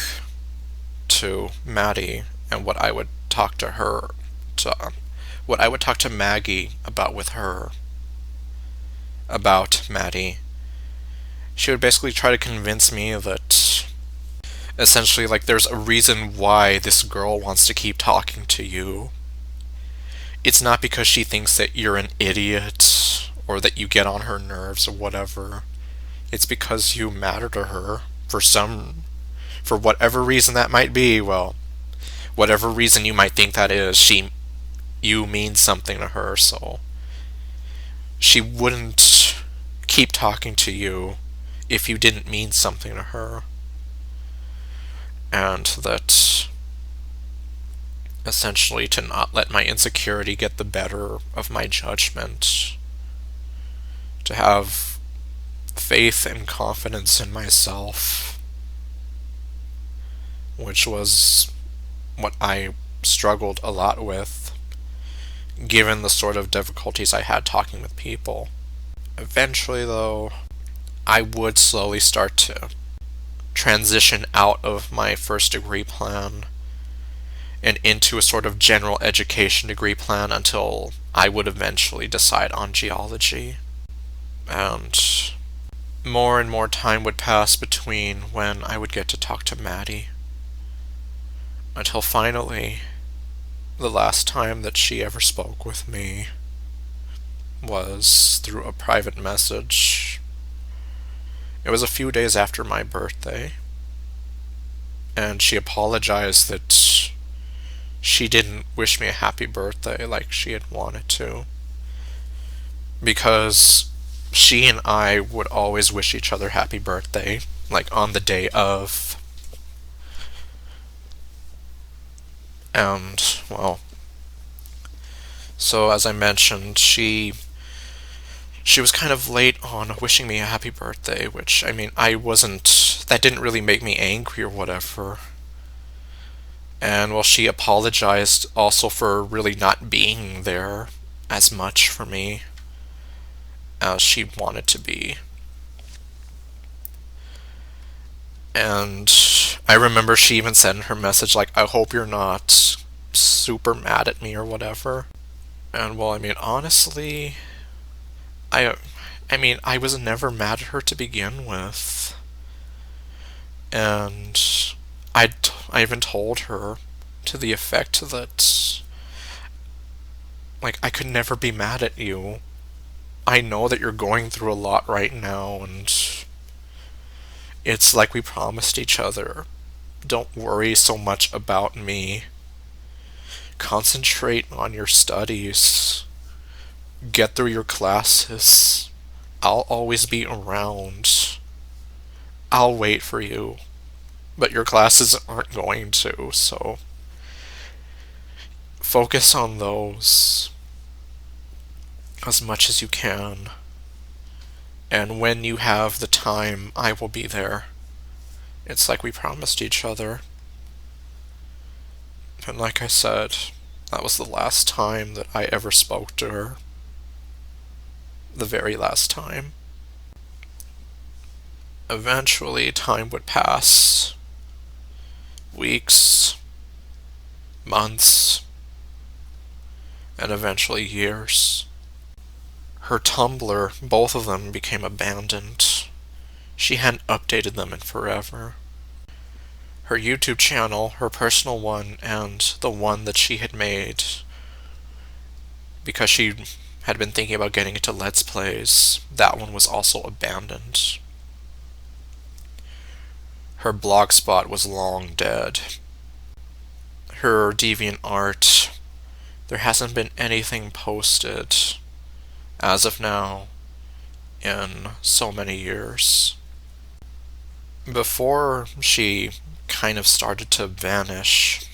to Maddy and what I would talk to Maggie about with her about Maddy. She would basically try to convince me that essentially there's a reason why this girl wants to keep talking to you. It's not because she thinks that you're an idiot or that you get on her nerves or whatever. It's because you matter to her for whatever reason that might be. Well, whatever reason you might think that is, you mean something to her, so she wouldn't keep talking to you if you didn't mean something to her. And that essentially to not let my insecurity get the better of my judgment, to have faith and confidence in myself, which was what I struggled a lot with, given the sort of difficulties I had talking with people. Eventually, though, I would slowly start to transition out of my first degree plan and into a sort of general education degree plan until I would eventually decide on geology. And more time would pass between when I would get to talk to Maddy, until finally, the last time that she ever spoke with me was through a private message. It was a few days after my birthday, and she apologized that she didn't wish me a happy birthday like she had wanted to, because she and I would always wish each other happy birthday, on the day of. And, well, so as I mentioned, she was kind of late on wishing me a happy birthday, which, that didn't really make me angry or whatever. And, well, she apologized also for really not being there as much for me as she wanted to be. And I remember she even said in her message, I hope you're not super mad at me or whatever. And, well, honestly, I was never mad at her to begin with. And I even told her to the effect that, I could never be mad at you. I know that you're going through a lot right now, and it's like we promised each other don't worry so much about me. Concentrate on your studies. Get through your classes. I'll always be around. I'll wait for you. But your classes aren't going to, so focus on those as much as you can. And when you have the time, I will be there. It's like we promised each other. And like I said, that was the last time that I ever spoke to her. The very last time. Eventually, time would pass. Weeks, months, and eventually years. Her Tumblr, both of them became abandoned. She hadn't updated them in forever. Her YouTube channel, her personal one, and the one that she had made because she had been thinking about getting into Let's Plays, that one was also abandoned. Her blogspot was long dead. Her DeviantArt, there hasn't been anything posted as of now in so many years. Before she kind of started to vanish,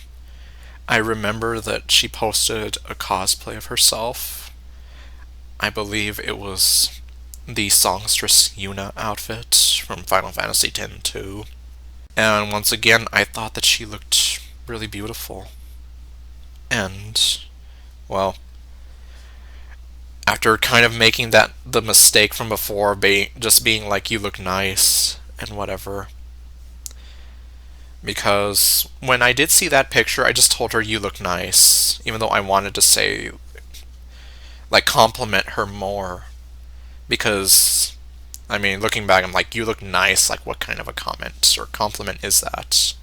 I remember that she posted a cosplay of herself. I believe it was the songstress Yuna outfit from Final Fantasy X-2. And once again, I thought that she looked really beautiful. And, well, after kind of making the mistake from before, just being like, you look nice, and whatever. Because when I did see that picture, I just told her, you look nice, even though I wanted to say, like, compliment her more. Because, I mean, looking back, I'm like, you look nice, like, what kind of a comment or compliment is that?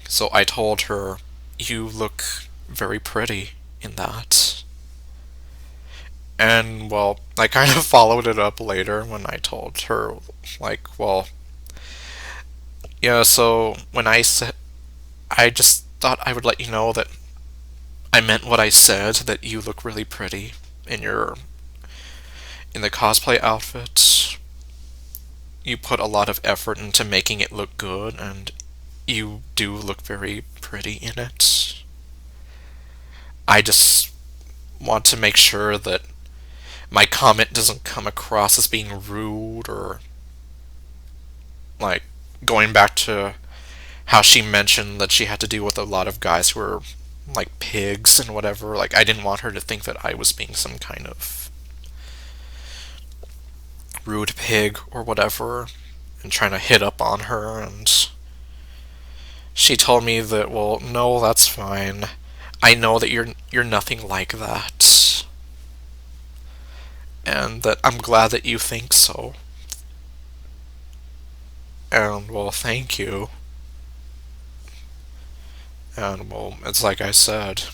So I told her, you look very pretty in that. And, well, I kind of followed it up later when I told her, like, well, yeah, so when I said, I just thought I would let you know that I meant what I said, that you look really pretty in the cosplay outfit. You put a lot of effort into making it look good, and you do look very pretty in it. I just want to make sure that my comment doesn't come across as being rude or, like, going back to how she mentioned that she had to deal with a lot of guys who were, like, pigs and whatever. Like, I didn't want her to think that I was being some kind of rude pig or whatever and trying to hit up on her. And she told me that, well, no, that's fine. I know that you're nothing like that. And that I'm glad that you think so. And, well, thank you. And, well, it's like I said,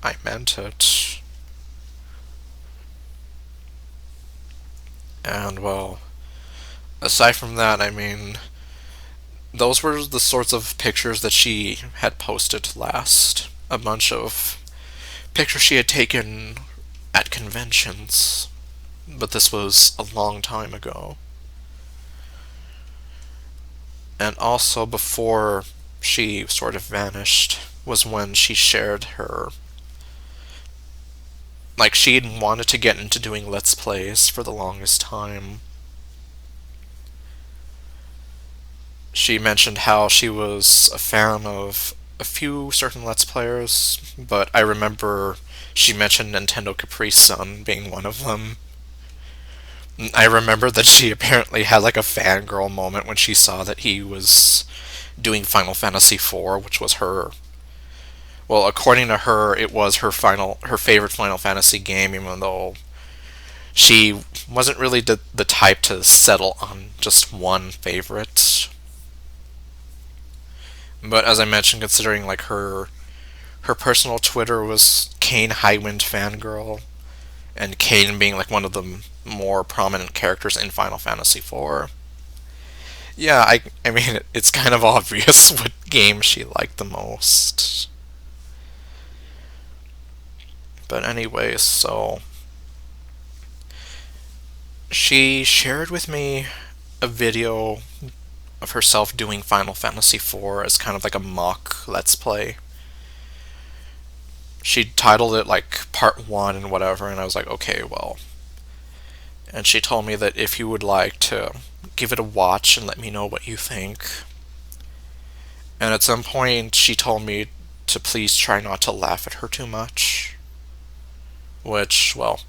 I meant it. And, well, aside from that, I mean, those were the sorts of pictures that she had posted last. A bunch of pictures she had taken at conventions. But this was a long time ago. And also before she sort of vanished was when she shared her, like, she had wanted to get into doing Let's Plays for the longest time. She mentioned how she was a fan of a few certain Let's Players, but I remember she mentioned Nintendo Capri Sun being one of them. I remember that she apparently had, like, a fangirl moment when she saw that he was doing Final Fantasy IV, which was her... Well, according to her, it was her favorite Final Fantasy game, even though she wasn't really the type to settle on just one favorite. But as I mentioned, considering, like, her personal Twitter was Kane Highwind Fangirl, and Kane being, like, one of the more prominent characters in Final Fantasy IV. Yeah, I mean, it's kind of obvious what game she liked the most. But anyway, so she shared with me a video of herself doing Final Fantasy IV as kind of like a mock Let's Play. She titled it like Part 1 and whatever, and I was like, okay, well. And she told me that if you would like to give it a watch and let me know what you think. And at some point, she told me to please try not to laugh at her too much. Which, well,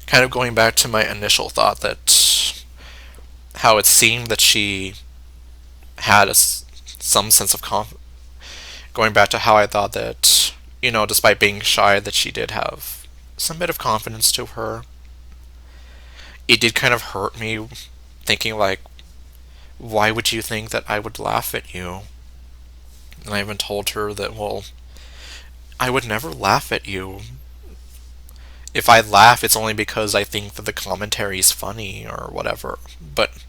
kind of going back to my initial thought that how it seemed that she had some sense of confidence. Going back to how I thought that, despite being shy, that she did have some bit of confidence to her. It did kind of hurt me thinking, like, why would you think that I would laugh at you? And I even told her that, well, I would never laugh at you. If I laugh, it's only because I think that the commentary is funny or whatever. But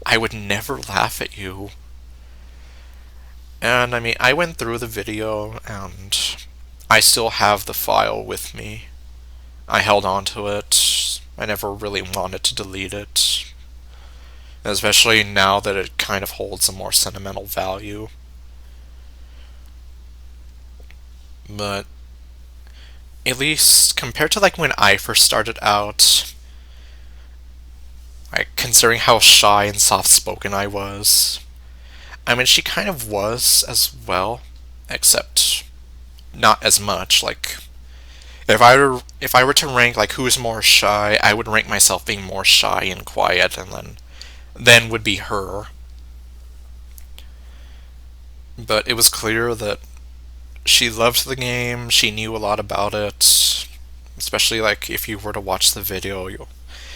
I would never laugh at you. And I mean, I went through the video and I still have the file with me. I held on to it. I never really wanted to delete it. Especially now that it kind of holds a more sentimental value. But at least compared to like when I first started out, like considering how shy and soft-spoken I was, I mean she kind of was as well, except not as much. Like if I were to rank like who's more shy, I would rank myself being more shy and quiet, and then would be her. But it was clear that she loved the game, she knew a lot about it, especially like if you were to watch the video,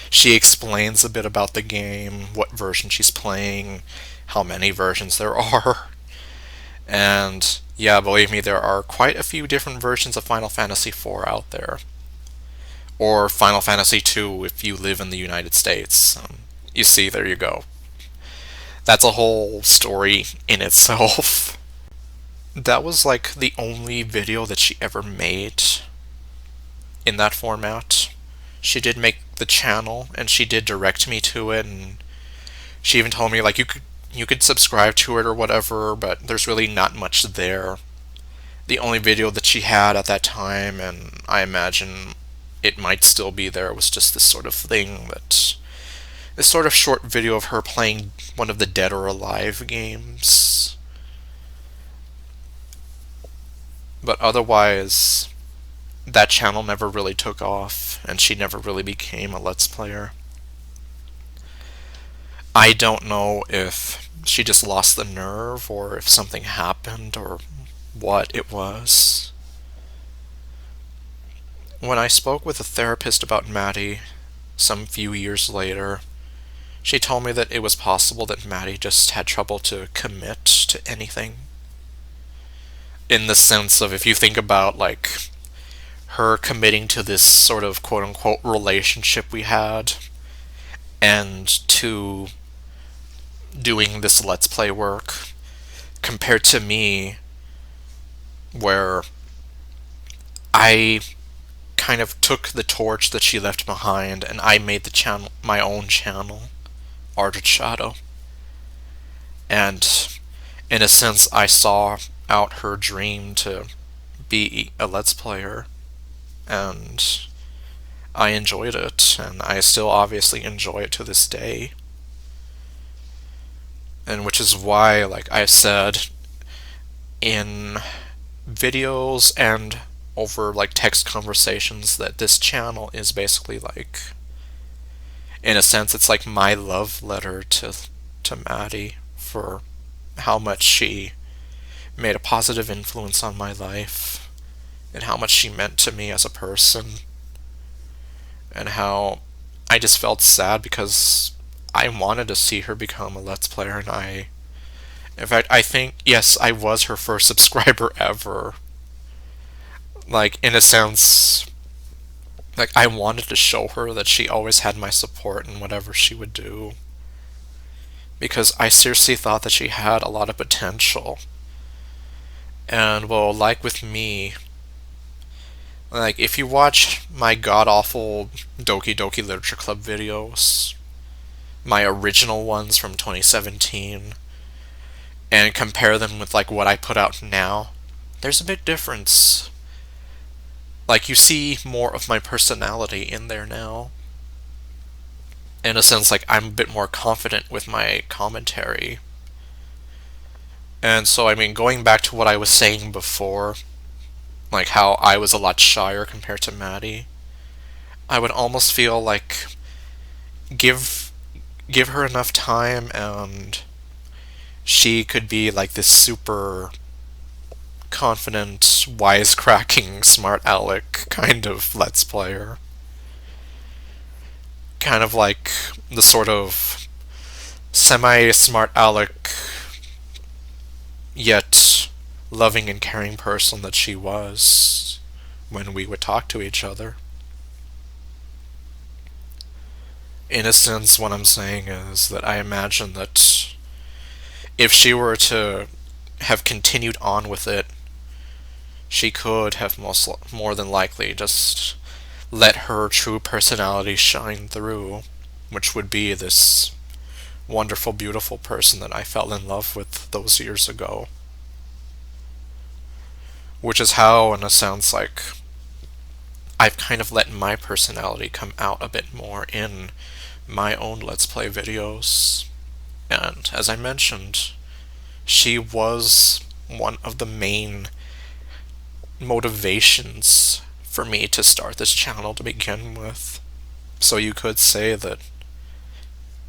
she explains a bit about the game, what version she's playing, how many versions there are. And yeah, believe me, there are quite a few different versions of Final Fantasy IV out there. Or Final Fantasy II if you live in the United States. You see, there you go. That's a whole story in itself. That was like the only video that she ever made in that format. She did make the channel and she did direct me to it, and she even told me like you could subscribe to it or whatever, but there's really not much there. The only video that she had at that time, and I imagine it might still be there, was just this sort of thing this sort of short video of her playing one of the Dead or Alive games. But otherwise, that channel never really took off, and she never really became a Let's Player. I don't know if she just lost the nerve, or if something happened, or what it was. When I spoke with a therapist about Maddy some few years later, she told me that it was possible that Maddy just had trouble to commit to anything. In the sense of, if you think about like her committing to this sort of quote-unquote relationship we had, and to doing this Let's Play work, compared to me, where I kind of took the torch that she left behind and I made the channel my own channel, ArdrethShadow. And in a sense, I saw out her dream to be a Let's Player, and I enjoyed it, and I still obviously enjoy it to this day. And which is why, like I said, in videos and over like text conversations, that this channel is basically like, in a sense, it's like my love letter to Maddy for how much she made a positive influence on my life, and how much she meant to me as a person, and how I just felt sad because I wanted to see her become a Let's Player, and in fact, I think, yes, I was her first subscriber ever. Like, in a sense, like, I wanted to show her that she always had my support in whatever she would do. because I seriously thought that she had a lot of potential. And well, like with me, like if you watch my god-awful Doki Doki Literature Club videos, my original ones from 2017, and compare them with like what I put out now, there's a big difference. Like you see more of my personality in there now. In a sense, like I'm a bit more confident with my commentary. And so, I mean, going back to what I was saying before, like how I was a lot shyer compared to Maddy, I would almost feel like give give her enough time and she could be like this super confident, wisecracking, smart aleck kind of Let's Player. Kind of like the sort of semi-smart aleck, yet loving and caring person that she was when we would talk to each other. In a sense, what I'm saying is that I imagine that if she were to have continued on with it, she could have more than likely just let her true personality shine through, which would be this wonderful, beautiful person that I fell in love with those years ago. Which is how, in a sense, like, I've kind of let my personality come out a bit more in my own Let's Play videos. And, as I mentioned, she was one of the main motivations for me to start this channel to begin with. So you could say that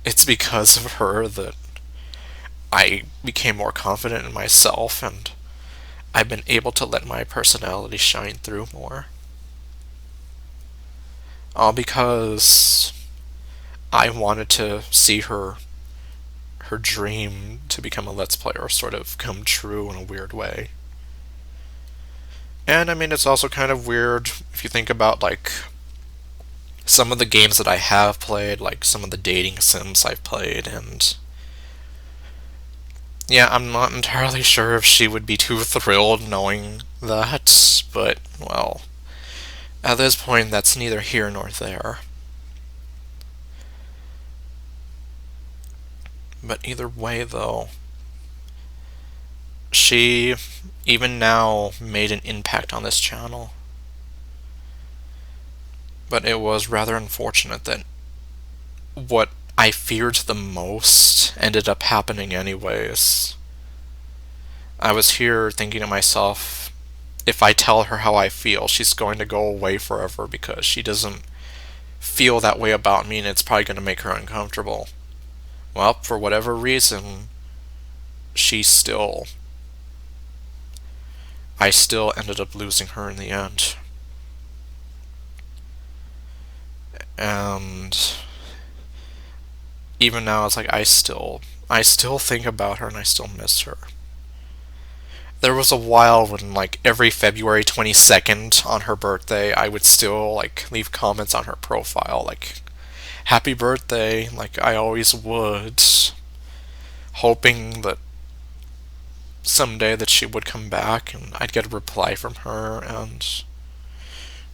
it's because of her that I became more confident in myself and I've been able to let my personality shine through more. All because I wanted to see her dream to become a Let's Player sort of come true in a weird way. And I mean, it's also kind of weird if you think about like some of the games that I have played, like some of the dating sims I've played, and yeah, I'm not entirely sure if she would be too thrilled knowing that, but well, at this point that's neither here nor there. But either way though, she, even now, made an impact on this channel. But it was rather unfortunate that what I feared the most ended up happening anyways. I was here thinking to myself, if I tell her how I feel, she's going to go away forever because she doesn't feel that way about me and it's probably going to make her uncomfortable. Well, for whatever reason, I still ended up losing her in the end. And even now, it's like I still think about her and I still miss her. There was a while when, like, every February 22nd on her birthday, I would still, like, leave comments on her profile, like, happy birthday, like I always would, hoping that someday that she would come back and I'd get a reply from her and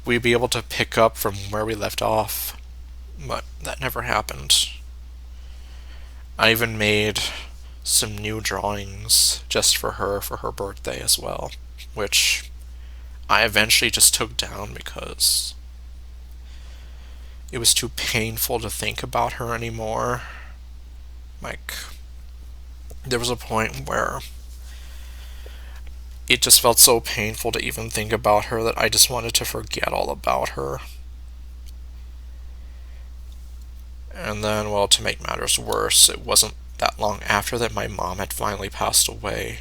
we'd be able to pick up from where we left off. But that never happened. I even made some new drawings just for her birthday as well, which I eventually just took down because it was too painful to think about her anymore. Like, there was a point where it just felt so painful to even think about her that I just wanted to forget all about her. And then, well, to make matters worse, it wasn't that long after that my mom had finally passed away.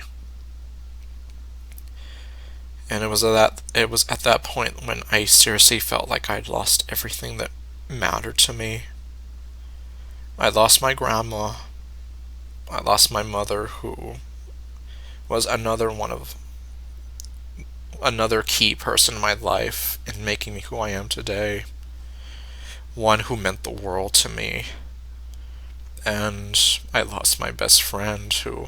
And it was at that point when I seriously felt like I'd lost everything that mattered to me. I lost my grandma. I lost my mother, who was another key person in my life in making me who I am today. One who meant the world to me. And I lost my best friend who,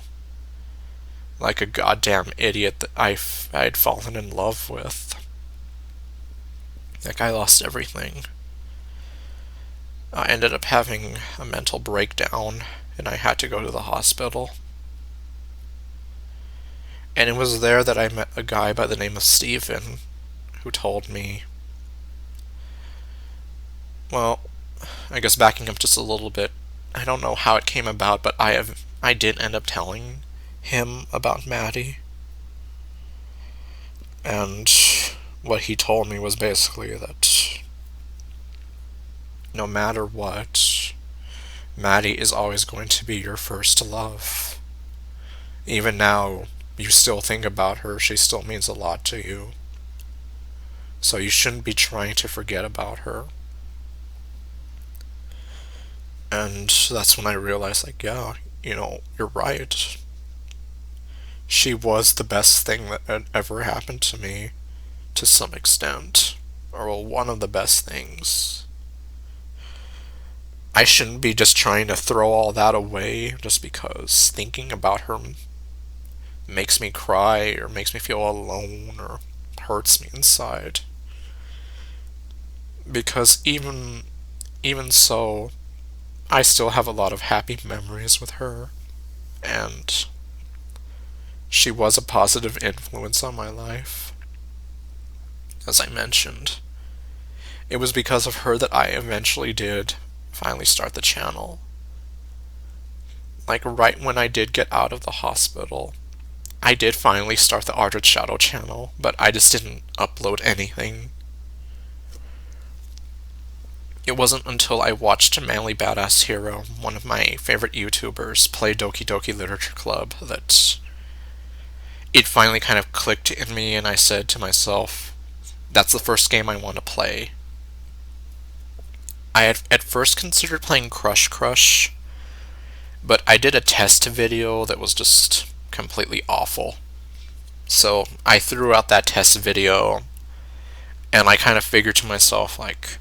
like a goddamn idiot, that I'd fallen in love with. Like, I lost everything. I ended up having a mental breakdown, and I had to go to the hospital. And it was there that I met a guy by the name of Steven, who told me, well, I guess backing up just a little bit, I don't know how it came about, but I did end up telling him about Maddy. And what he told me was basically that no matter what, Maddy is always going to be your first love. Even now, you still think about her, she still means a lot to you. So you shouldn't be trying to forget about her. And that's when I realized, like, yeah, you're right. She was the best thing that had ever happened to me, to some extent. Or, well, one of the best things. I shouldn't be just trying to throw all that away just because thinking about her makes me cry or makes me feel alone or hurts me inside. Because even so, I still have a lot of happy memories with her, and she was a positive influence on my life. As I mentioned, it was because of her that I eventually did finally start the channel. Like, right when I did get out of the hospital, I did finally start the ArdrethShadow channel, but I just didn't upload anything. It wasn't until I watched Manly Badass Hero, one of my favorite YouTubers, play Doki Doki Literature Club, that it finally kind of clicked in me, and I said to myself, that's the first game I want to play. I had at first considered playing Crush Crush, but I did a test video that was just completely awful. So I threw out that test video, and I kind of figured to myself, like,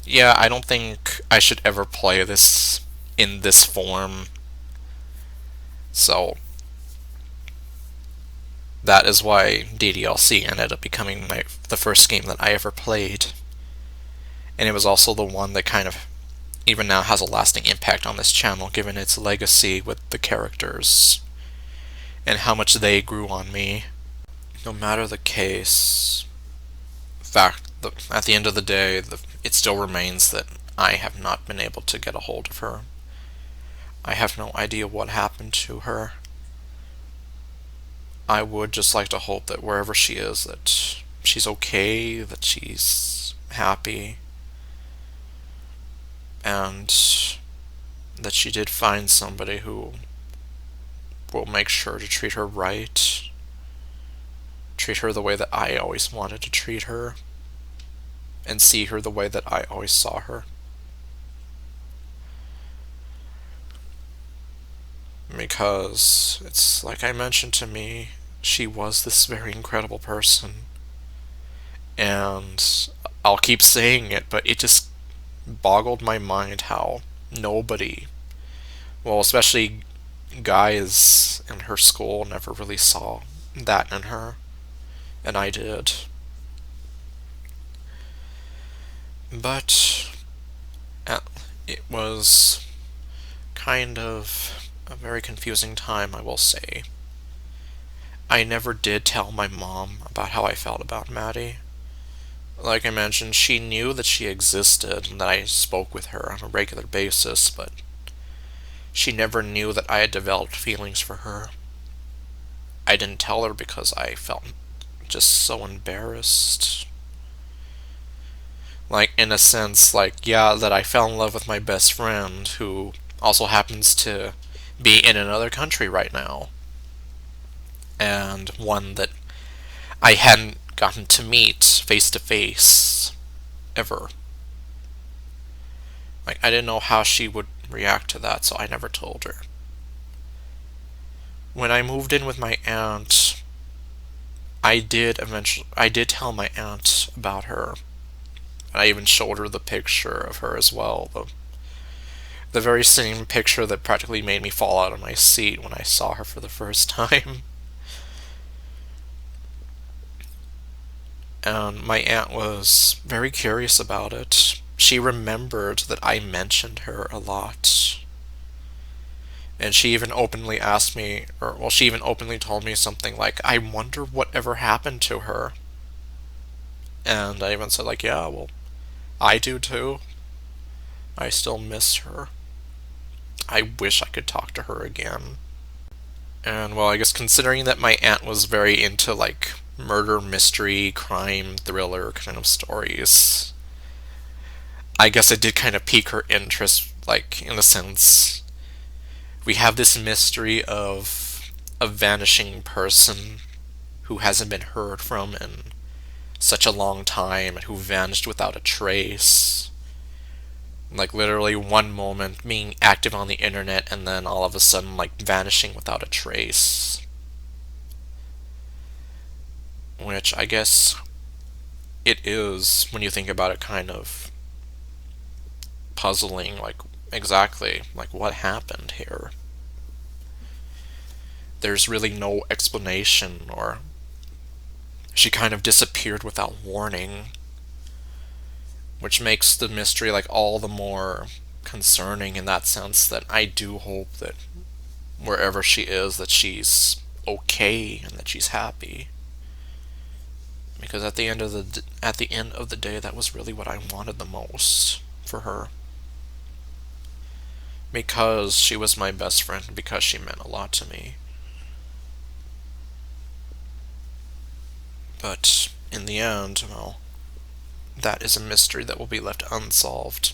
yeah, I don't think I should ever play this in this form. So that is why DDLC ended up becoming the first game that I ever played. And it was also the one that kind of, even now, has a lasting impact on this channel, given its legacy with the characters and how much they grew on me. No matter the case, at the end of the day, it still remains that I have not been able to get a hold of her. I have no idea what happened to her. I would just like to hope that wherever she is, that she's okay, that she's happy, and that she did find somebody who will make sure to treat her right, treat her the way that I always wanted to treat her, and see her the way that I always saw her. Because it's like I mentioned, to me, she was this very incredible person. And I'll keep saying it, but it just boggled my mind how nobody, well, especially guys in her school, never really saw that in her. And I did. But it was kind of a very confusing time, I will say. I never did tell my mom about how I felt about Maddy. Like I mentioned, she knew that she existed and that I spoke with her on a regular basis, but she never knew that I had developed feelings for her. I didn't tell her because I felt just so embarrassed. Like, in a sense, like, yeah, that I fell in love with my best friend, who also happens to be in another country right now. And one that I hadn't gotten to meet face to face ever. Like, I didn't know how she would react to that, so I never told her. When I moved in with my aunt, I did tell my aunt about her. I even showed her the picture of her as well, The very same picture that practically made me fall out of my seat when I saw her for the first time. And my aunt was very curious about it. She remembered that I mentioned her a lot. And she even openly asked me, or, well, she even openly told me something like, I wonder whatever happened to her. And I even said, like, yeah, well, I do too. I still miss her. I wish I could talk to her again. And, well, I guess considering that my aunt was very into, like, murder, mystery, crime, thriller kind of stories, I guess it did kind of pique her interest, like, in a sense. We have this mystery of a vanishing person who hasn't been heard from in such a long time and who vanished without a trace. Like, literally one moment being active on the internet and then all of a sudden, like, vanishing without a trace. Which I guess it is, when you think about it, kind of puzzling, like, exactly, like, what happened here? There's really no explanation, or she kind of disappeared without warning, which makes the mystery, like, all the more concerning in that sense, that I do hope that wherever she is, that she's okay and that she's happy. Because at the end of the day, that was really what I wanted the most for her. Because she was my best friend, because she meant a lot to me. But in the end, well, that is a mystery that will be left unsolved.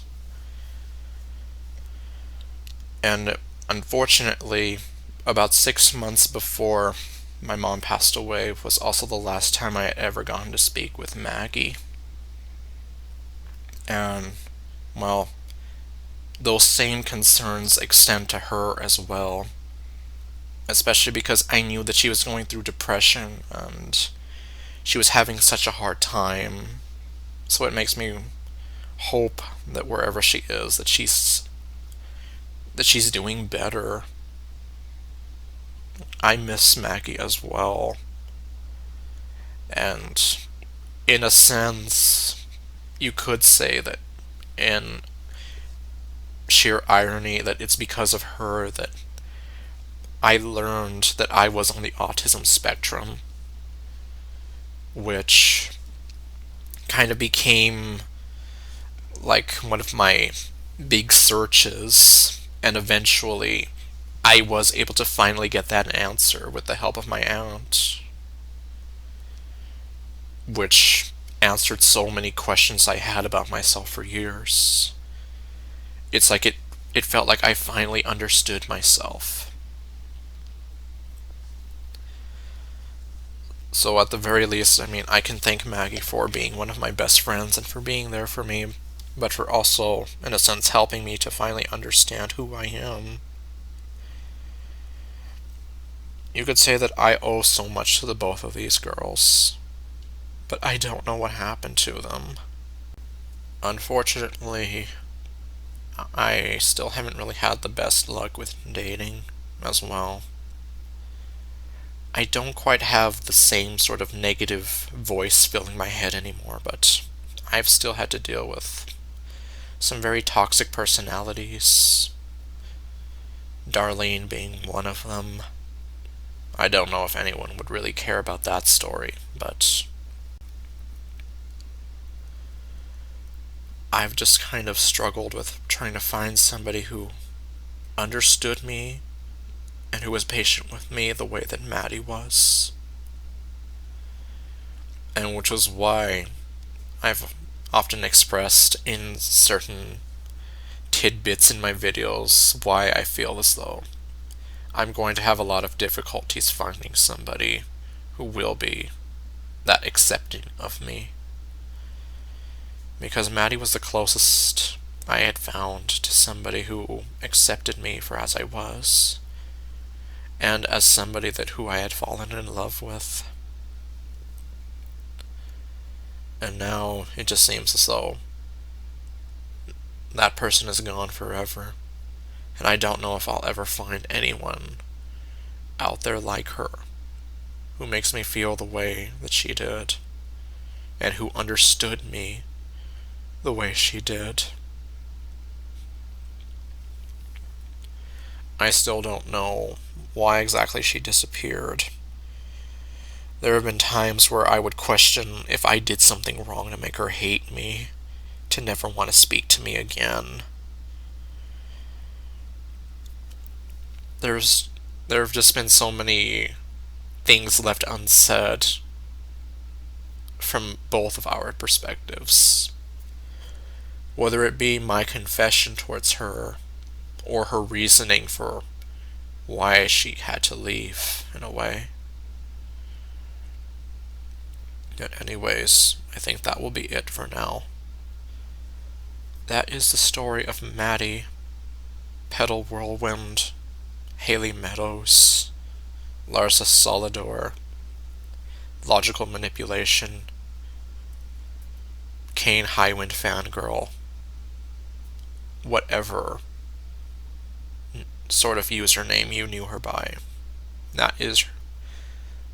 And unfortunately, about 6 months before my mom passed away was also the last time I had ever gone to speak with Maggie. And, well, those same concerns extend to her as well. Especially because I knew that she was going through depression and she was having such a hard time. So it makes me hope that wherever she is, that she's doing better. I miss Maggie as well. And in a sense, you could say that in sheer irony, that it's because of her that I learned that I was on the autism spectrum, which kind of became like one of my big searches, and eventually I was able to finally get that answer with the help of my aunt, which answered so many questions I had about myself for years. It's like it felt like I finally understood myself. So at the very least, I mean, I can thank Maggie for being one of my best friends and for being there for me, but for also, in a sense, helping me to finally understand who I am. You could say that I owe so much to the both of these girls, but I don't know what happened to them. Unfortunately, I still haven't really had the best luck with dating as well. I don't quite have the same sort of negative voice filling my head anymore, but I've still had to deal with some very toxic personalities, Darlene being one of them. I don't know if anyone would really care about that story, but I've just kind of struggled with trying to find somebody who understood me and who was patient with me the way that Maddy was. And which was why I've often expressed in certain tidbits in my videos why I feel as though I'm going to have a lot of difficulties finding somebody who will be that accepting of me. Because Maddy was the closest I had found to somebody who accepted me for as I was, and as somebody who I had fallen in love with. And now it just seems as though that person is gone forever. And I don't know if I'll ever find anyone out there like her, who makes me feel the way that she did, and who understood me the way she did. I still don't know why exactly she disappeared. There have been times where I would question if I did something wrong to make her hate me, to never want to speak to me again. There have just been so many things left unsaid from both of our perspectives. Whether it be my confession towards her, or her reasoning for why she had to leave, in a way. But anyways, I think that will be it for now. That is the story of Maddy, Petal Whirlwind, Haley Meadows, Larsa Solidor, Logical Manipulation, Kane Highwind Fangirl, whatever sort of username you knew her by. That is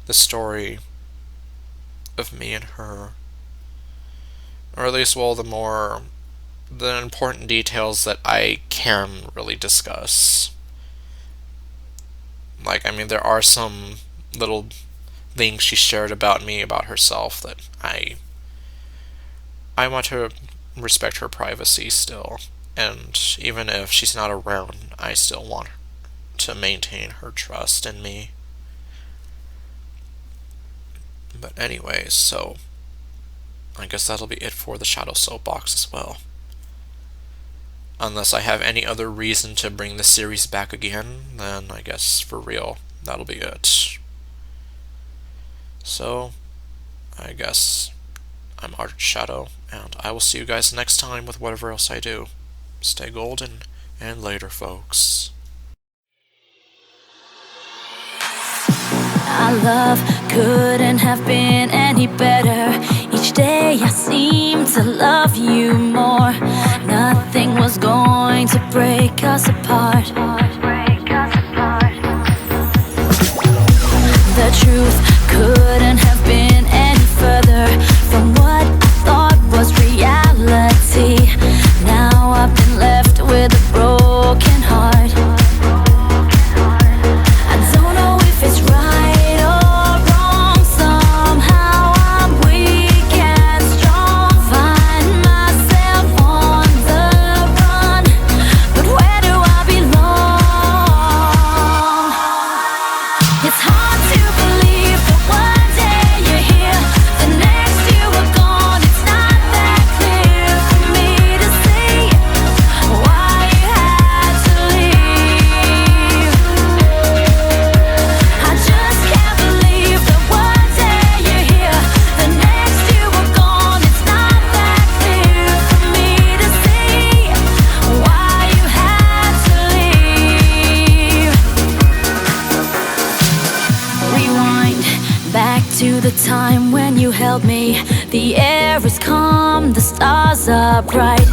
the story of me and her. Or at least, well, the important details that I can really discuss. Like, I mean, there are some little things she shared about me, about herself, that I want to respect her privacy still. And even if she's not around, I still want to maintain her trust in me. But anyways, so I guess that'll be it for the Shadow Soapbox as well. Unless I have any other reason to bring the series back again, then I guess for real, that'll be it. So, I guess I'm ArdrethShadow, and I will see you guys next time with whatever else I do. Stay golden, and later, folks. Our love couldn't have been any better. Each day I seem to love you more. Nothing was going to break us apart. The truth couldn't have been any further from what I thought was reality. Now I've been left with a broken heart. I don't know if it's right or wrong. Somehow I'm weak and strong. Find myself on the run, but where do I belong? It's hard to believe that one day you're here, the next you were gone. It's not that clear for me to see why you had to leave. I just can't believe that one day you're here, the next you were gone. It's not that clear for me to see why you had to leave. Rewind back to the time when you held me. The air is calm, the stars are bright.